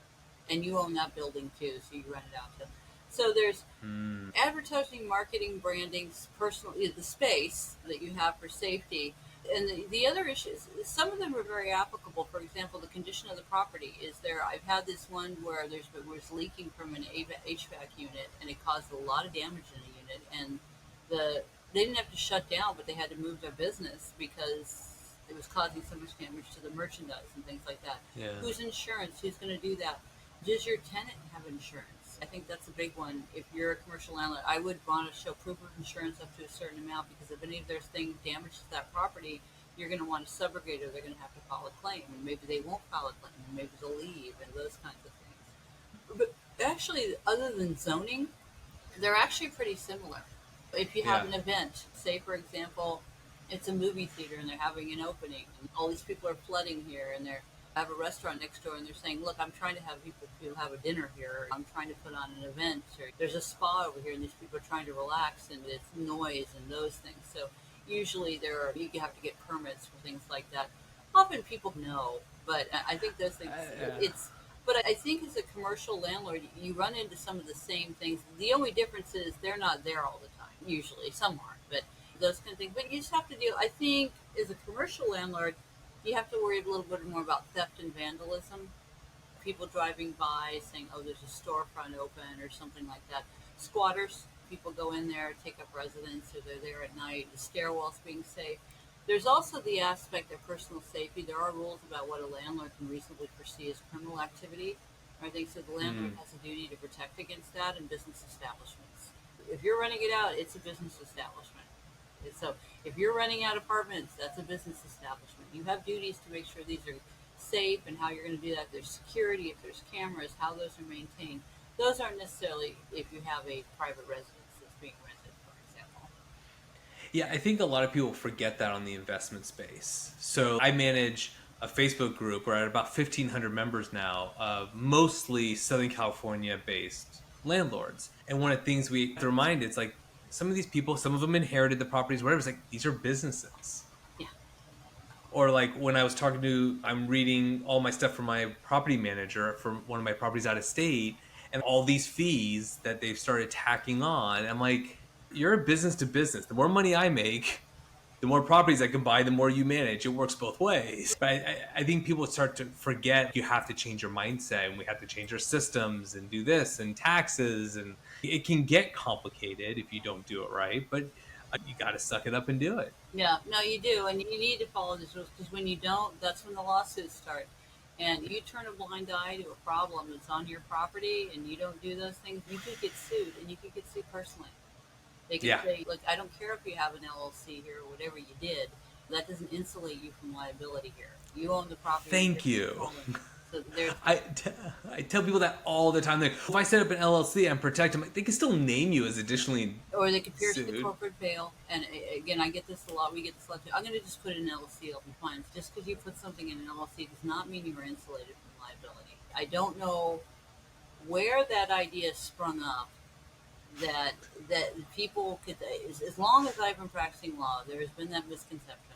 and you own that building too, so you rent it out to. So there's Mm. advertising, marketing, branding, personal, the space that you have for safety. And the other issues, some of them are very applicable. For example, the condition of the property is there. I've had this one where was leaking from an HVAC unit, and it caused a lot of damage in the unit. And they didn't have to shut down, but they had to move their business because it was causing so much damage to the merchandise and things like that. Yeah. Whose insurance? Who's going to do that? Does your tenant have insurance? I think that's a big one. If you're a commercial landlord, I would want to show proof of insurance up to a certain amount, because if any of their things damages that property, you're going to want to subrogate, or they're going to have to file a claim, and maybe they won't file a claim, and maybe they'll leave, and those kinds of things. But actually, other than zoning, they're actually pretty similar. If you have Yeah. an event, say for example, it's a movie theater and they're having an opening, and all these people are flooding here, and they're have a restaurant next door, and they're saying, "Look, I'm trying to have people to have a dinner here. I'm trying to put on an event, or there's a spa over here, and these people are trying to relax, and it's noise and those things." So usually you have to get permits for things like that. Often people know, but I think those things Yeah. it's. But I think as a commercial landlord, you run into some of the same things. The only difference is they're not there all the time. Usually, some aren't, but those kind of things. But you just have to deal. I think as a commercial landlord, you have to worry a little bit more about theft and vandalism. People driving by saying, "Oh, there's a storefront open," or something like that. Squatters, people go in there, take up residence, or they're there at night. The stairwells being safe. There's also the aspect of personal safety. There are rules about what a landlord can reasonably foresee as criminal activity. I think so. The landlord has a duty to protect against that in business establishments. If you're renting it out, it's a business establishment. So if you're renting out apartments, that's a business establishment. You have duties to make sure these are safe, and how you're going to do that. There's security, if there's cameras, how those are maintained. Those aren't necessarily if you have a private residence that's being rented, for example. Yeah, I think a lot of people forget that on the investment space. So I manage a Facebook group. We're at about 1,500 members now, mostly Southern California based landlords. And one of the things we have to remind, it's like some of these people, some of them inherited the properties, whatever. It's like, these are businesses. Yeah. Or like when I'm reading all my stuff from my property manager from one of my properties out of state, and all these fees that they've started tacking on. I'm like, you're a business to business. The more money I make, the more properties I can buy, the more you manage. It works both ways. But I think people start to forget you have to change your mindset, and we have to change our systems and do this and taxes. And it can get complicated if you don't do it right, but you got to suck it up and do it. Yeah, no, you do, and you need to follow these rules, because when you don't, that's when the lawsuits start. And you turn a blind eye to a problem that's on your property, and you don't do those things, you could get sued, and you could get sued personally. They can Yeah. say, "Look, I don't care if you have an LLC here or whatever you did. That doesn't insulate you from liability here. You own the property. Thank you. So there's I tell people that all the time. Like, if I set up an LLC and protect them, they can still name you as additionally or they could pierce the sued. corporate veil. And again, I get this a lot. We get this a lot too. I'm going to just put in an LLC. It'll be fine. Just because you put something in an LLC does not mean you are insulated from liability. I don't know where that idea sprung up. That people could, as long as I've been practicing law, there has been that misconception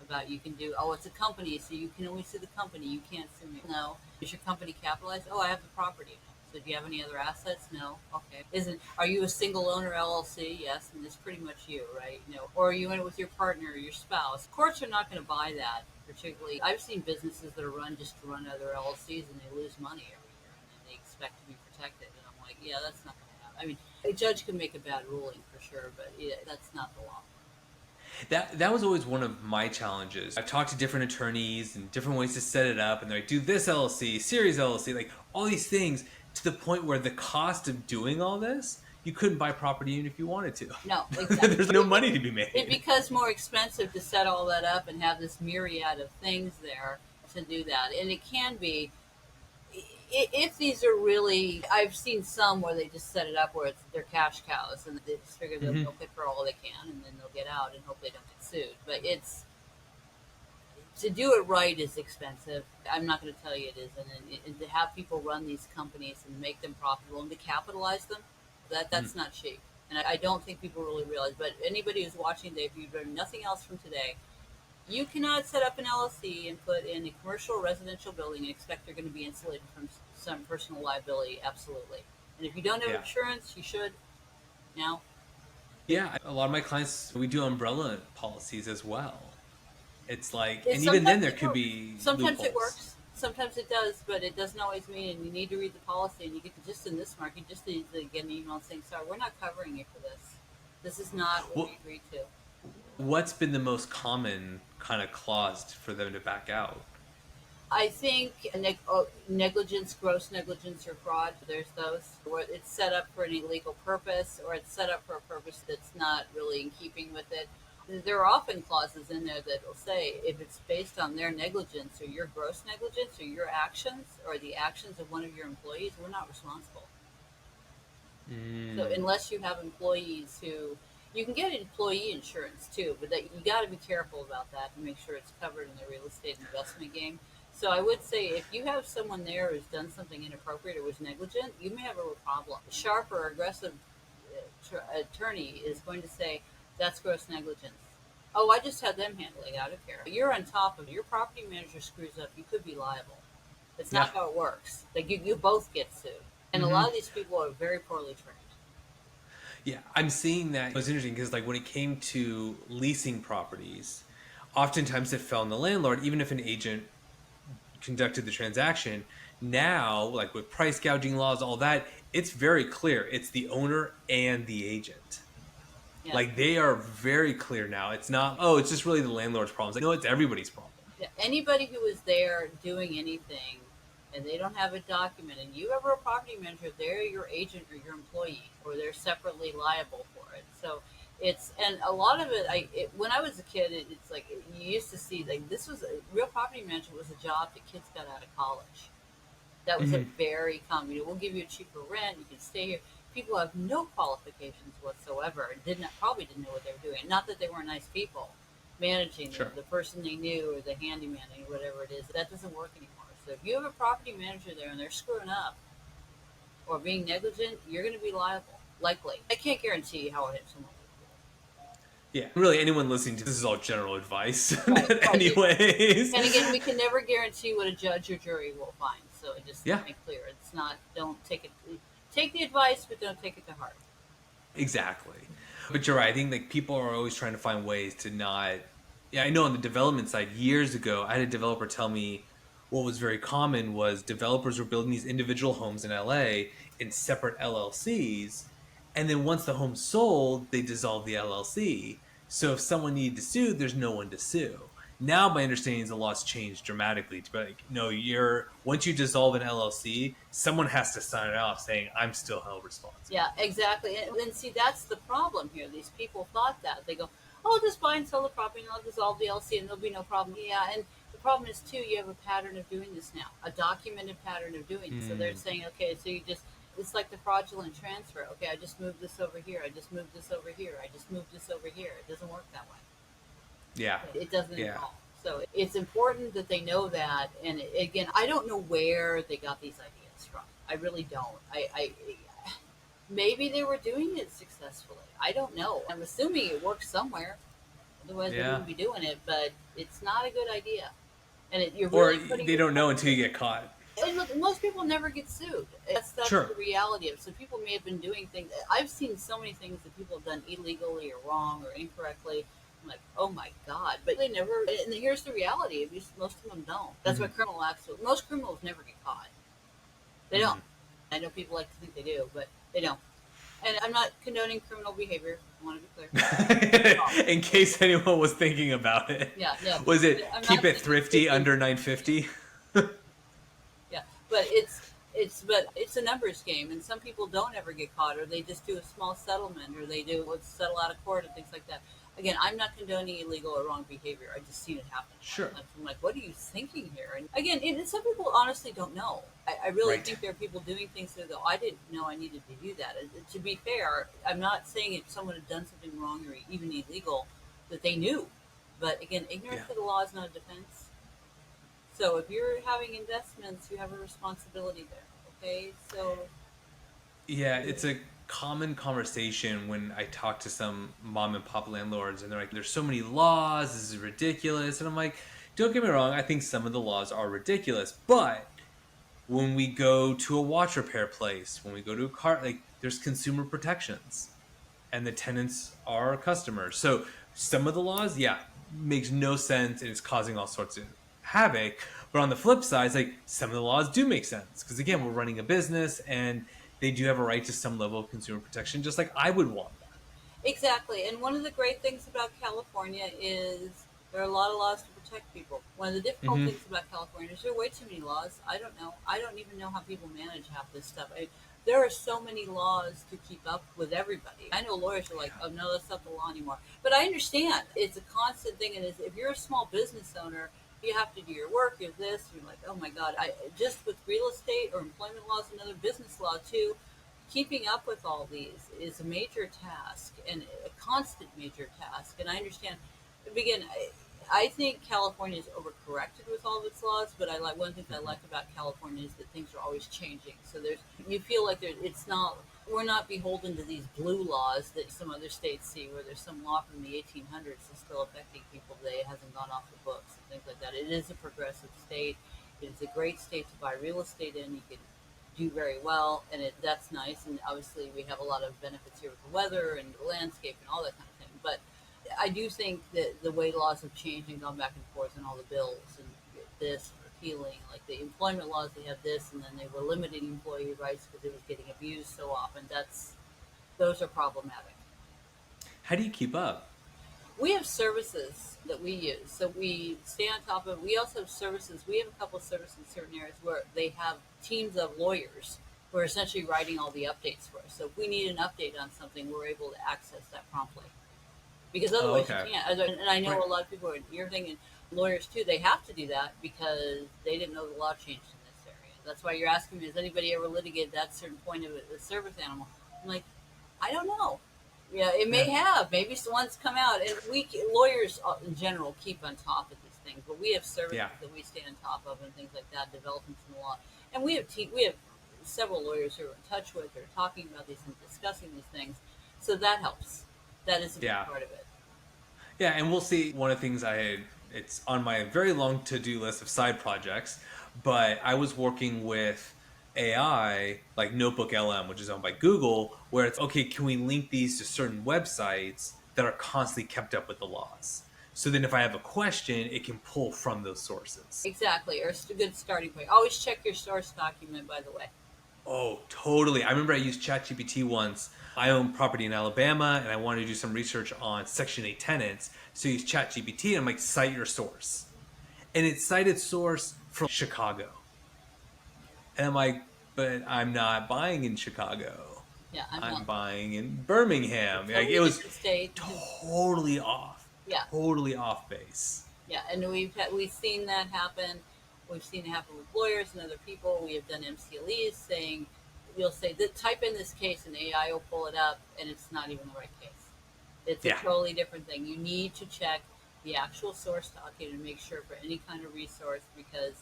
about you can do, "Oh, it's a company, so you can only sue the company, you can't sue me." No. Is your company capitalized? "Oh, I have the property." "So do you have any other assets?" "No." "Okay." Are you a single owner LLC?" "Yes." And it's pretty much you, right? Or are you in it with your partner or your spouse? Courts are not going to buy that. Particularly, I've seen businesses that are run just to run other LLCs, and they lose money every year, and then they expect to be protected. And I'm like, yeah, that's not going to happen. I mean, a judge can make a bad ruling for sure, but that's not the law. That was always one of my challenges. I've talked to different attorneys and different ways to set it up, and they're like, do this LLC, series LLC, like all these things, to the point where the cost of doing all this, you couldn't buy property even if you wanted to. No, exactly. There's no money to be made. It becomes more expensive to set all that up and have this myriad of things there to do that. And it can be, If these are really, I've seen some where they just set it up where they're cash cows and they just figure they'll Hmm. milk it for all they can and then they'll get out and hope they don't get sued. But it's to do it right is expensive. I'm not going to tell you it isn't. And to have people run these companies and make them profitable and to capitalize them, that's not cheap. And I don't think people really realize. But anybody who's watching today, if you've learned nothing else from today, you cannot set up an LLC and put in a commercial residential building and expect they're going to be insulated from some personal liability. Absolutely. And if you don't have Yeah. insurance, you should now. Yeah, a lot of my clients, we do umbrella policies as well. It's like, It, and even then sometimes there it could works. be Sometimes it loopholes. works. Sometimes it does, but it doesn't always mean. And you need to read the policy. And you get to, just in this market, just need to get an email saying, "Sorry, we're not covering you for this. This is not what we Well, agreed to." what's been the most common kind of clause for them to back out? I think negligence, gross negligence, or fraud. There's those where it's set up for an illegal purpose, or it's set up for a purpose that's not really in keeping with it. There are often clauses in there that will say if it's based on their negligence or your gross negligence or your actions or the actions of one of your employees, we're not responsible. So Mm, unless you have employees who you can get employee insurance too, but that you got to be careful about that and make sure it's covered in the real estate investment game. So I would say if you have someone there who's done something inappropriate or was negligent, you may have a real problem. A sharp or aggressive attorney is going to say that's gross negligence. Oh, I just had them handle it. I don't care. You're on top of it. Your property manager screws up, you could be liable. It's not yeah. how it works. Like you both get sued, and a Hmm. lot of these people are very poorly trained. Yeah, I'm seeing that. It was interesting because, like, when it came to leasing properties, oftentimes it fell on the landlord, even if an agent conducted the transaction. Now, like with price gouging laws, all that, it's very clear. It's the owner and the agent. Yeah. Like they are very clear now. It's not, oh, it's just really the landlord's problem. It's like, no, it's everybody's problem. Yeah, anybody who is there doing anything and they don't have it documented, and you ever a property manager, they're your agent or your employee, or they're separately liable for it. So it's, and a lot of it, when I was a kid, it's like you used to see like this was a real property management was a job that kids got out of college. That was a Hmm. very common. We'll give you a cheaper rent. You can stay here. People have no qualifications whatsoever and probably didn't know what they were doing. Not that they weren't nice people managing Sure. the person they knew or the handyman or whatever it is. That doesn't work anymore. So if you have a property manager there and they're screwing up or being negligent, you're going to be liable. Likely. I can't guarantee how it someone Yeah. Really, anyone listening to this is all general advice. right, right. Anyways. And again, we can never guarantee what a judge or jury will find. So just to Yeah, make clear, it's not. Don't take it. Take the advice, but don't take it to heart. exactly. But you're right. I think like people are always trying to find ways to not. Yeah, I know on the development side, years ago, I had a developer tell me what was very common was developers were building these individual homes in LA in separate LLCs, and then once the home sold, they dissolved the LLC. So if someone needed to sue, there's no one to sue. Now, my understanding is the law's changed dramatically to be like, no, you're once you dissolve an LLC, someone has to sign it off saying I'm still held responsible. Yeah, exactly. And then see, that's the problem here. These people thought that they go, "Oh, I'll just buy and sell the property, and I'll dissolve the LC, and there'll be no problem." Yeah, and the problem is too, you have a pattern of doing this now, a documented pattern of doing this. So they're Hmm. saying, okay, so you just. It's like the fraudulent transfer. Okay, I just moved this over here. I just moved this over here. I just moved this over here. It doesn't work that way. Yeah, It doesn't at yeah. all. So it's important that they know that. And again, I don't know where they got these ideas from. I really don't. Maybe they were doing it successfully. I don't know. I'm assuming it works somewhere. Otherwise, they Yeah. wouldn't be doing it. But it's not a good idea. And you're Or really putting they don't know yourself. until you get caught. And look, most people never get sued. That's the Sure. reality of it. So people may have been doing things. I've seen so many things that people have done illegally or wrong or incorrectly. I'm like, oh my god! But they never. And here's the reality: at least most of them don't. That's why Hmm. criminal acts. Most criminals never get caught. They Hmm. don't. I know people like to think they do, but they don't. And I'm not condoning criminal behavior. I want to be clear. In case anyone was thinking about it. Yeah, no. Was it I'm keep not it saying thrifty under 950? Yeah, but it's But it's a numbers game, and some people don't ever get caught, or they just do a small settlement, or they do let's settle out of court and things like that. Again, I'm not condoning illegal or wrong behavior. I just seen it happen. Sure. I'm like, what are you thinking here? And again, some people honestly don't know. I really Right. think there are people doing things that go, I didn't know I needed to do that. And to be fair, I'm not saying if someone had done something wrong or even illegal that they knew. But again, ignorance Yeah. of the law is not a defense. So if you're having investments, you have a responsibility there. Okay, so Yeah, it's a common conversation when I talk to some mom and pop landlords, and they're like, there's so many laws, this is ridiculous. And I'm like, don't get me wrong, I think some of the laws are ridiculous, but when we go to a watch repair place, when we go to a car, like, there's consumer protections, and the tenants are customers. So some of the laws, yeah, makes no sense and it's causing all sorts of havoc. But on the flip side, it's like some of the laws do make sense because again, we're running a business and they do have a right to some level of consumer protection, just like I would want that. exactly. And one of the great things about California is there are a lot of laws to protect people. One of the difficult Mm-hmm. things about California is there are way too many laws. I don't know. I don't even know how people manage half this stuff. There are so many laws to keep up with everybody. I know lawyers are like, oh no, that's not the law anymore. But I understand it's a constant thing. And if you're a small business owner, you have to do your work. You're this. You're like, oh my god. I just with real estate or employment laws, another business law too. Keeping up with all these is a major task and a constant major task. And I understand. Again, I think California is overcorrected with all of its laws, but I like one thing I Mm-hmm. like about California is that things are always changing. So you feel like it's not we're not beholden to these blue laws that some other states see, where there's some law from the 1800s that's still affecting people today. It hasn't gone off the books and things like that. It is a progressive state. It is a great state to buy real estate in. You can do very well, and that's nice. And obviously, we have a lot of benefits here with the weather and the landscape and all that kind of thing. But I do think that the way laws have changed and gone back and forth, and all the bills and this repealing, like the employment laws, they had this, and then they were limiting employee rights because it was getting abused so often. Those are problematic. How do you keep up? We have services that we use, so we stay on top of. We also have services. We have a couple of services in certain areas where they have teams of lawyers who are essentially writing all the updates for us. So if we need an update on something, we're able to access that promptly because Oh, otherwise you okay. can't. And I know Right. a lot of people are. You're thinking lawyers too. They have to do that because they didn't know the law changed in this area. That's why you're asking me, has anybody ever litigated that certain point of a service animal? I'm like, I don't know. Yeah, it may Yeah. have. Maybe someone's come out, and lawyers in general keep on top of these things. But we have services Yeah. that we stay on top of, and things like that, developments in the law, and we have several lawyers who are in touch with, or talking about these and discussing these things. So that helps. That is a big Yeah. part of it. Yeah, and we'll see. One of the things it's on my very long to-do list of side projects, but I was working with AI, like Notebook LM, which is owned by Google, where it's okay, can we link these to certain websites that are constantly kept up with the laws? So then if I have a question, it can pull from those sources. Exactly, or a good starting point. Always check your source document, by the way. Oh, totally. I remember I used ChatGPT once. I own property in Alabama and I wanted to do some research on Section 8 tenants. So I used ChatGPT and I'm like, cite your source. And it cited source from Chicago. And I'm like, but I'm not buying in Chicago. Yeah, I'm I'm not. buying in Birmingham. A Like it totally was different state. totally off. Yeah, Totally off base. yeah, and we've seen that happen. We've seen it happen with lawyers and other people. We have done MCLEs saying we'll say type in this case and AI will pull it up, and it's not even the right case. It's a Yeah. totally different thing. You need to check the actual source document and make sure for any kind of resource because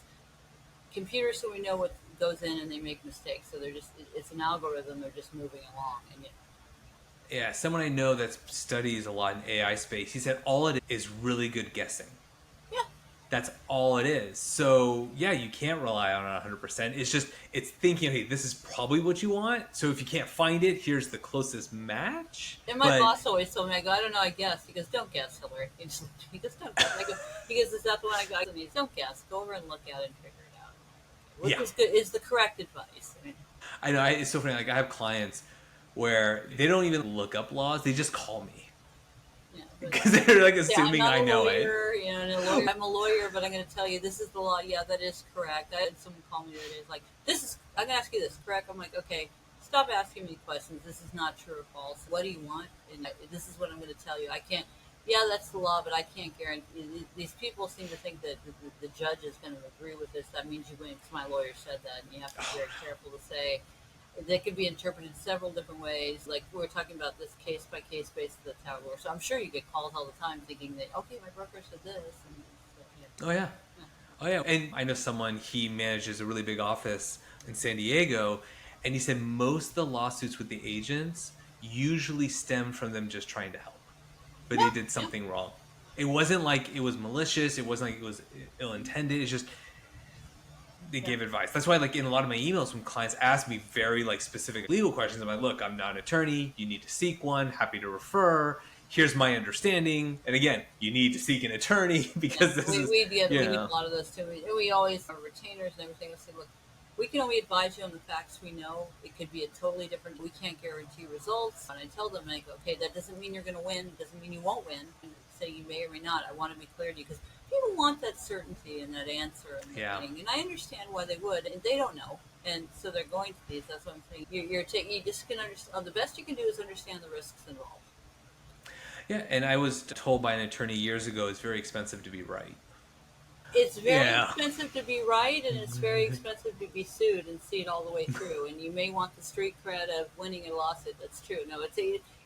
computers, so we know what goes in and they make mistakes. So it's an algorithm. They're just moving along, and Yeah. Someone I know that studies a lot in AI space, he said all it is really good guessing. yeah, That's all it is. So yeah, you can't rely on it 100%. It's just it's thinking, okay, this is probably what you want. So if you can't find it, here's the closest match. and my But boss always told me, I go, I don't know, I guess. He goes, don't guess, Hillary. He goes, don't guess. I go, he goes, is that the one I got? He goes, don't guess. Go over and look at it and figure it out. Which yeah, is good. Is the correct advice. I mean, I know. It's so funny. Like I have clients where they don't even look up laws; they just call me. yeah. because they're like Yeah, I'm assuming not I a know it. lawyer, you know, and a lawyer, I'm a lawyer, but I'm going to tell you this is the law. Yeah, that is correct. I had someone call me the other day. It's like, I'm going to ask you this, correct? I'm like, okay, stop asking me questions. This is not true or false. What do you want? And this is what I'm going to tell you. I can't, yeah, that's the law, but I can't guarantee. These people seem to think that the judge is going to agree with this. That means you win because my lawyer said that. And you have to be very careful to say, they could be interpreted several different ways. Like we were talking about this case by case basis of the tower law. So I'm sure you get calls all the time thinking that, okay, my broker said this. And so, yeah. Oh yeah. Yeah. Oh yeah. And I know someone, he manages a really big office in San Diego, and he said most of the lawsuits with the agents usually stem from them just trying to help, but they Yeah. did Yeah. something wrong. It wasn't like it was malicious. It wasn't like it was ill intended. It's just they Yeah. gave advice. That's why, like in a lot of my emails, when clients ask me very like specific legal questions, I'm like, "Look, I'm not an attorney. You need to seek one. Happy to refer. Here's my understanding." And again, you need to seek an attorney Yeah, because this is, we get a lot of those too. We always our retainers and everything. I say, look, we can only advise you on the facts we know. It could be a totally different. We can't guarantee results. And I tell them, I go, okay, that doesn't mean you're going to win. Doesn't mean you won't win. And say you may or may not. I want to be clear to you because people want that certainty and that answer and yeah, thing. And I understand why they would, and they don't know. And so they're going to these. That's what I'm saying. You're taking. You just can understand. The best you can do is understand the risks involved. yeah. And I was told by an attorney years ago, it's very expensive to be right. It's very Yeah, expensive to be right, and it's very expensive to be sued and see it all the way through. And you may want the street cred of winning a lawsuit. That's true. No,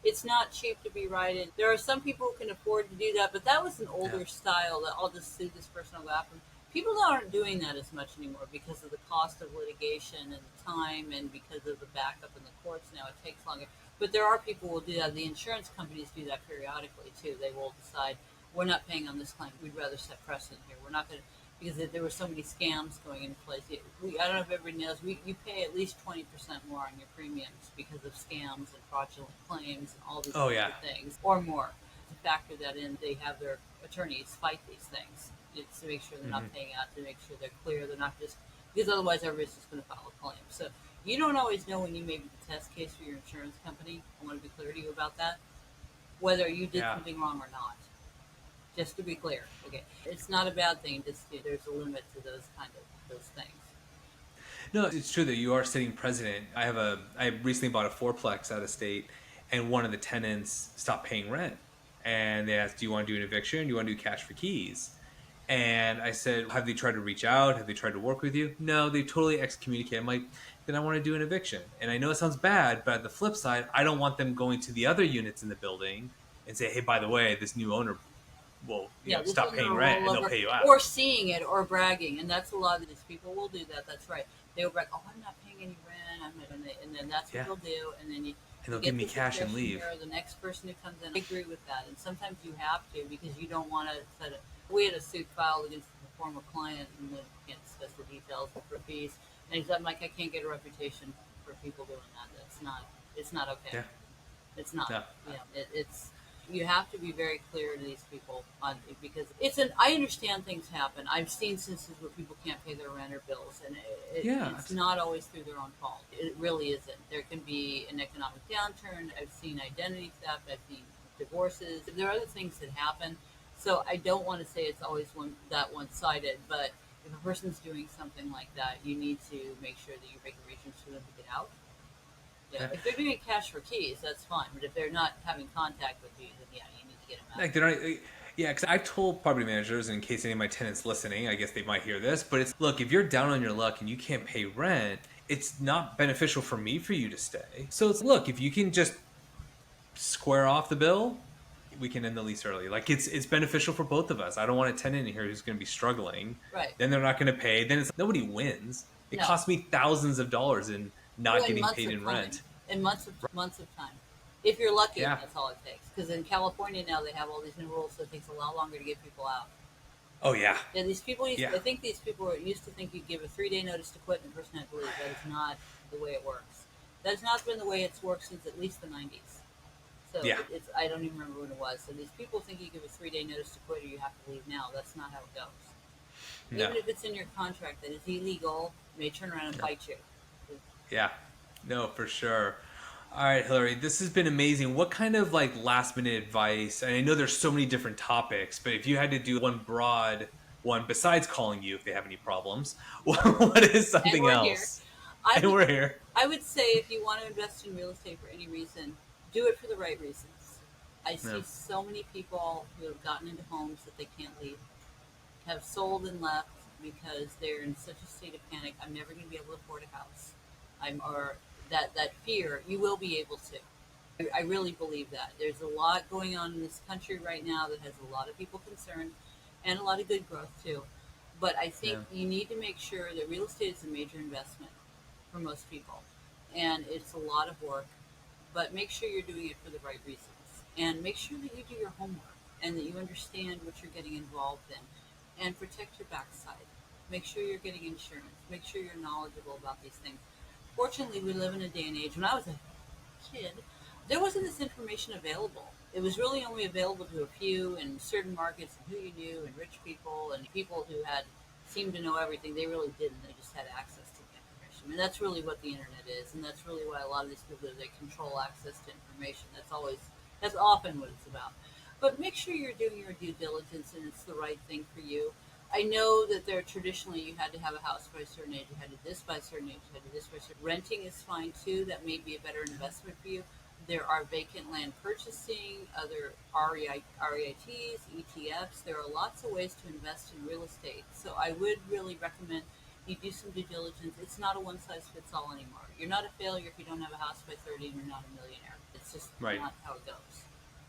it's not cheap to be right. And there are some people who can afford to do that, but that was an older yeah, style. That I'll just sue this person. I'll go after them. People aren't doing that as much anymore because of the cost of litigation and the time, and because of the backup in the courts. Now it takes longer. But there are people who will do that. The insurance companies do that periodically too. They will decide we're not paying on this claim. We'd rather set precedent here. We're not going to because there were so many scams going into place. I don't know if everybody knows. You pay at least 20% more on your premiums because of scams and fraudulent claims and all these oh other yeah, things, or more. To factor that in, they have their attorneys fight these things. It's to make sure they're not paying out, to make sure they're clear. They're not just because otherwise everybody's just going to file a claim. So you don't always know when you may be the test case for your insurance company. I want to be clear to you about that. Whether you did yeah. something wrong or not. Just to be clear, okay, it's not a bad thing. Just there's a limit to those kind of those things. No, it's true that you are sitting president. I recently bought a fourplex out of state, and one of the tenants stopped paying rent, and they asked, "Do you want to do an eviction? Do you want to do cash for keys?" And I said, "Have they tried to reach out? Have they tried to work with you?" No, they totally excommunicated. I'm like, then I want to do an eviction. And I know it sounds bad, but at the flip side, I don't want them going to the other units in the building and say, "Hey, by the way, this new owner will, Yeah, this stop is a paying rent and they'll rollover, pay you out." or seeing it, or bragging, and that's a lot of these people will do that. That's right. They will brag, "Oh, I'm not paying any rent," and then that's what Yeah, they'll do, and then and they'll get give me the cash and suggestion leave. here, the next person who comes in. I agree with that, and sometimes you have to because you don't want to set it. We had a suit filed against a former client, and we can't discuss the details for fees. And he's like, I can't get a reputation for people doing that. That's not. It's not okay. Yeah, It's not. no, It's you have to be very clear to these people on because it's an. I understand things happen. I've seen instances where people can't pay their rent or bills, and yeah, it's not always through their own fault. It really isn't. There can be an economic downturn. I've seen identity theft. I've seen divorces. There are other things that happen. So I don't want to say it's always one sided, but if a person's doing something like that, you need to make sure that you make arrangements for them to get out. Yeah, yeah. if they're doing cash for keys, that's fine. But if they're not having contact with you, then yeah, you need to get them out. Like they're not. Yeah, because I've told property managers, in case any of my tenants listening, I guess they might hear this, but it's look, if you're down on your luck and you can't pay rent, it's not beneficial for me for you to stay. So it's look, if you can just square off the bill, we can end the lease early. Like it's beneficial for both of us. I don't want a tenant in here who's going to be struggling. Right. Then they're not going to pay. Then it's nobody wins. It No. costs me thousands of dollars in not Well, in getting months paid of in time. rent. In months of time. If you're lucky, Yeah. that's all it takes. Because in California now they have all these new rules, so it takes a lot longer to get people out. Oh yeah. And these people, Yeah. I think these people used to think you give a 3-day notice to quit and the person had to leave. That is not the way it works. That's not been the way it's worked since at least the 90s. So Yeah. it's I don't even remember when it was. So these people think you give a 3-day notice to quit or you have to leave now. That's not how it goes. No. Even if it's in your contract that is illegal, they may turn around and fight you. Yeah. No, for sure. All right, Hillary, this has been amazing. What kind of like last minute advice? And I know there's so many different topics, but if you had to do one broad one besides calling you if they have any problems, what is And something we're here. else? I And would we're here. I would say if you want to invest in real estate for any reason, do it for the right reasons. I Yeah. see so many people who have gotten into homes that they can't leave, have sold and left because they're in such a state of panic. I'm never going to be able to afford a house. Or that fear. You will be able to. I really believe that. There's a lot going on in this country right now that has a lot of people concerned, and a lot of good growth too. But I think Yeah. you need to make sure that real estate is a major investment for most people, and it's a lot of work. But make sure you're doing it for the right reasons, and make sure that you do your homework and that you understand what you're getting involved in, and protect your backside. Make sure you're getting insurance. Make sure you're knowledgeable about these things. Fortunately, we live in a day and age. When I was a kid, there wasn't this information available. It was really only available to a few in certain markets and who you knew and rich people and people who had seemed to know everything. They really didn't. They just had access to the information. And that's really what the internet is. And that's really why a lot of these people, they control access to information. That's often what it's about. But make sure you're doing your due diligence and it's the right thing for you. I know that there traditionally you had to have a house by a certain age, you had to do this by a certain age, you had to do this by a certain. Renting is fine too. That may be a better investment for you. There are vacant land purchasing, other REITs, ETFs. There are lots of ways to invest in real estate. So I would really recommend you do some due diligence. It's not a one size fits all anymore. You're not a failure if you don't have a house by 30 and you're not a millionaire. It's just Right. not how it goes.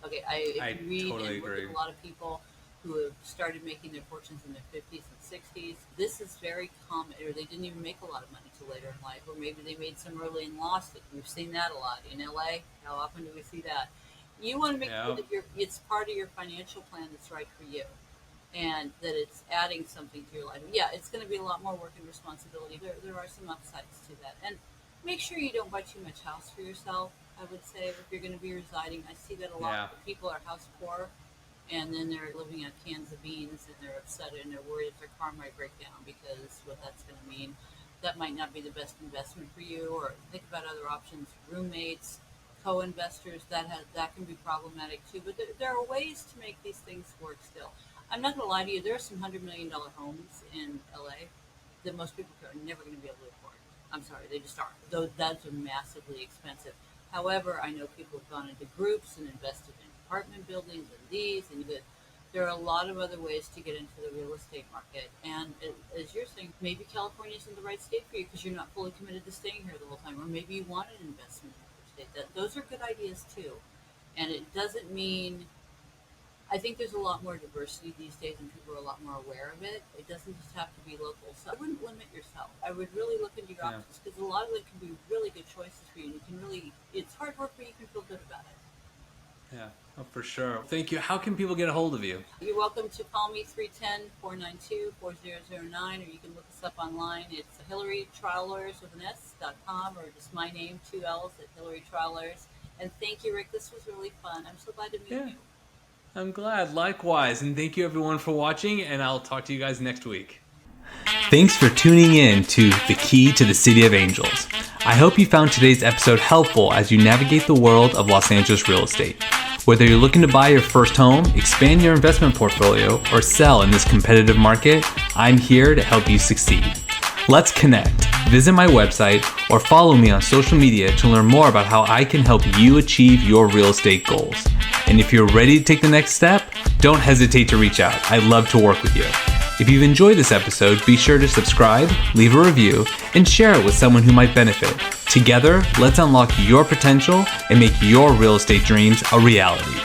Okay, I if you read totally and look agree. at a lot of people who have started making their fortunes in their 50s and 60s, this is very common, or they didn't even make a lot of money till later in life, or maybe they made some early and lost it. We've seen that a lot. In LA, how often do we see that? You want to make Yeah. sure that it's part of your financial plan that's right for you and that it's adding something to your life. Yeah, it's going to be a lot more work and responsibility. There are some upsides to that. And make sure you don't buy too much house for yourself, I would say, if you're going to be residing. I see that a lot. Yeah. People are house poor and then they're living on cans of beans and they're upset and they're worried if their car might break down because what that's going to mean. That might not be the best investment for you. Or think about other options: roommates, co-investors. That can be problematic too. But there are ways to make these things work still. I'm not going to lie to you. There are some $100 million homes in LA that most people are never going to be able to afford. I'm sorry, they just aren't. Those are massively expensive. However, I know people have gone into groups and invested in apartment buildings and these and that. There are a lot of other ways to get into the real estate market. And as you're saying, maybe California isn't the right state for you because you're not fully committed to staying here the whole time. Or maybe you want an investment in another state. Those are good ideas too. And it doesn't mean, I think there's a lot more diversity these days and people are a lot more aware of it. It doesn't just have to be local. So I wouldn't limit yourself. I would really look into your Yeah. options because a lot of it can be really good choices for you. And you can really, it's hard work, but you can feel good about it. Yeah. Oh, for sure. Thank you. How can people get a hold of you? You're welcome to call me 310-492-4009, or you can look us up online. It's HillaryTrialLawyers with an S.com, or just my name, 2 L's at Hillary Trial Lawyers. And thank you, Rick. This was really fun. I'm so glad to meet Yeah. you. I'm glad. Likewise. And thank you everyone for watching, and I'll talk to you guys next week. Thanks for tuning in to The Key to the City of Angels. I hope you found today's episode helpful as you navigate the world of Los Angeles real estate. Whether you're looking to buy your first home, expand your investment portfolio, or sell in this competitive market, I'm here to help you succeed. Let's connect. Visit my website or follow me on social media to learn more about how I can help you achieve your real estate goals. And if you're ready to take the next step, don't hesitate to reach out. I'd love to work with you. If you've enjoyed this episode, be sure to subscribe, leave a review, and share it with someone who might benefit. Together, let's unlock your potential and make your real estate dreams a reality.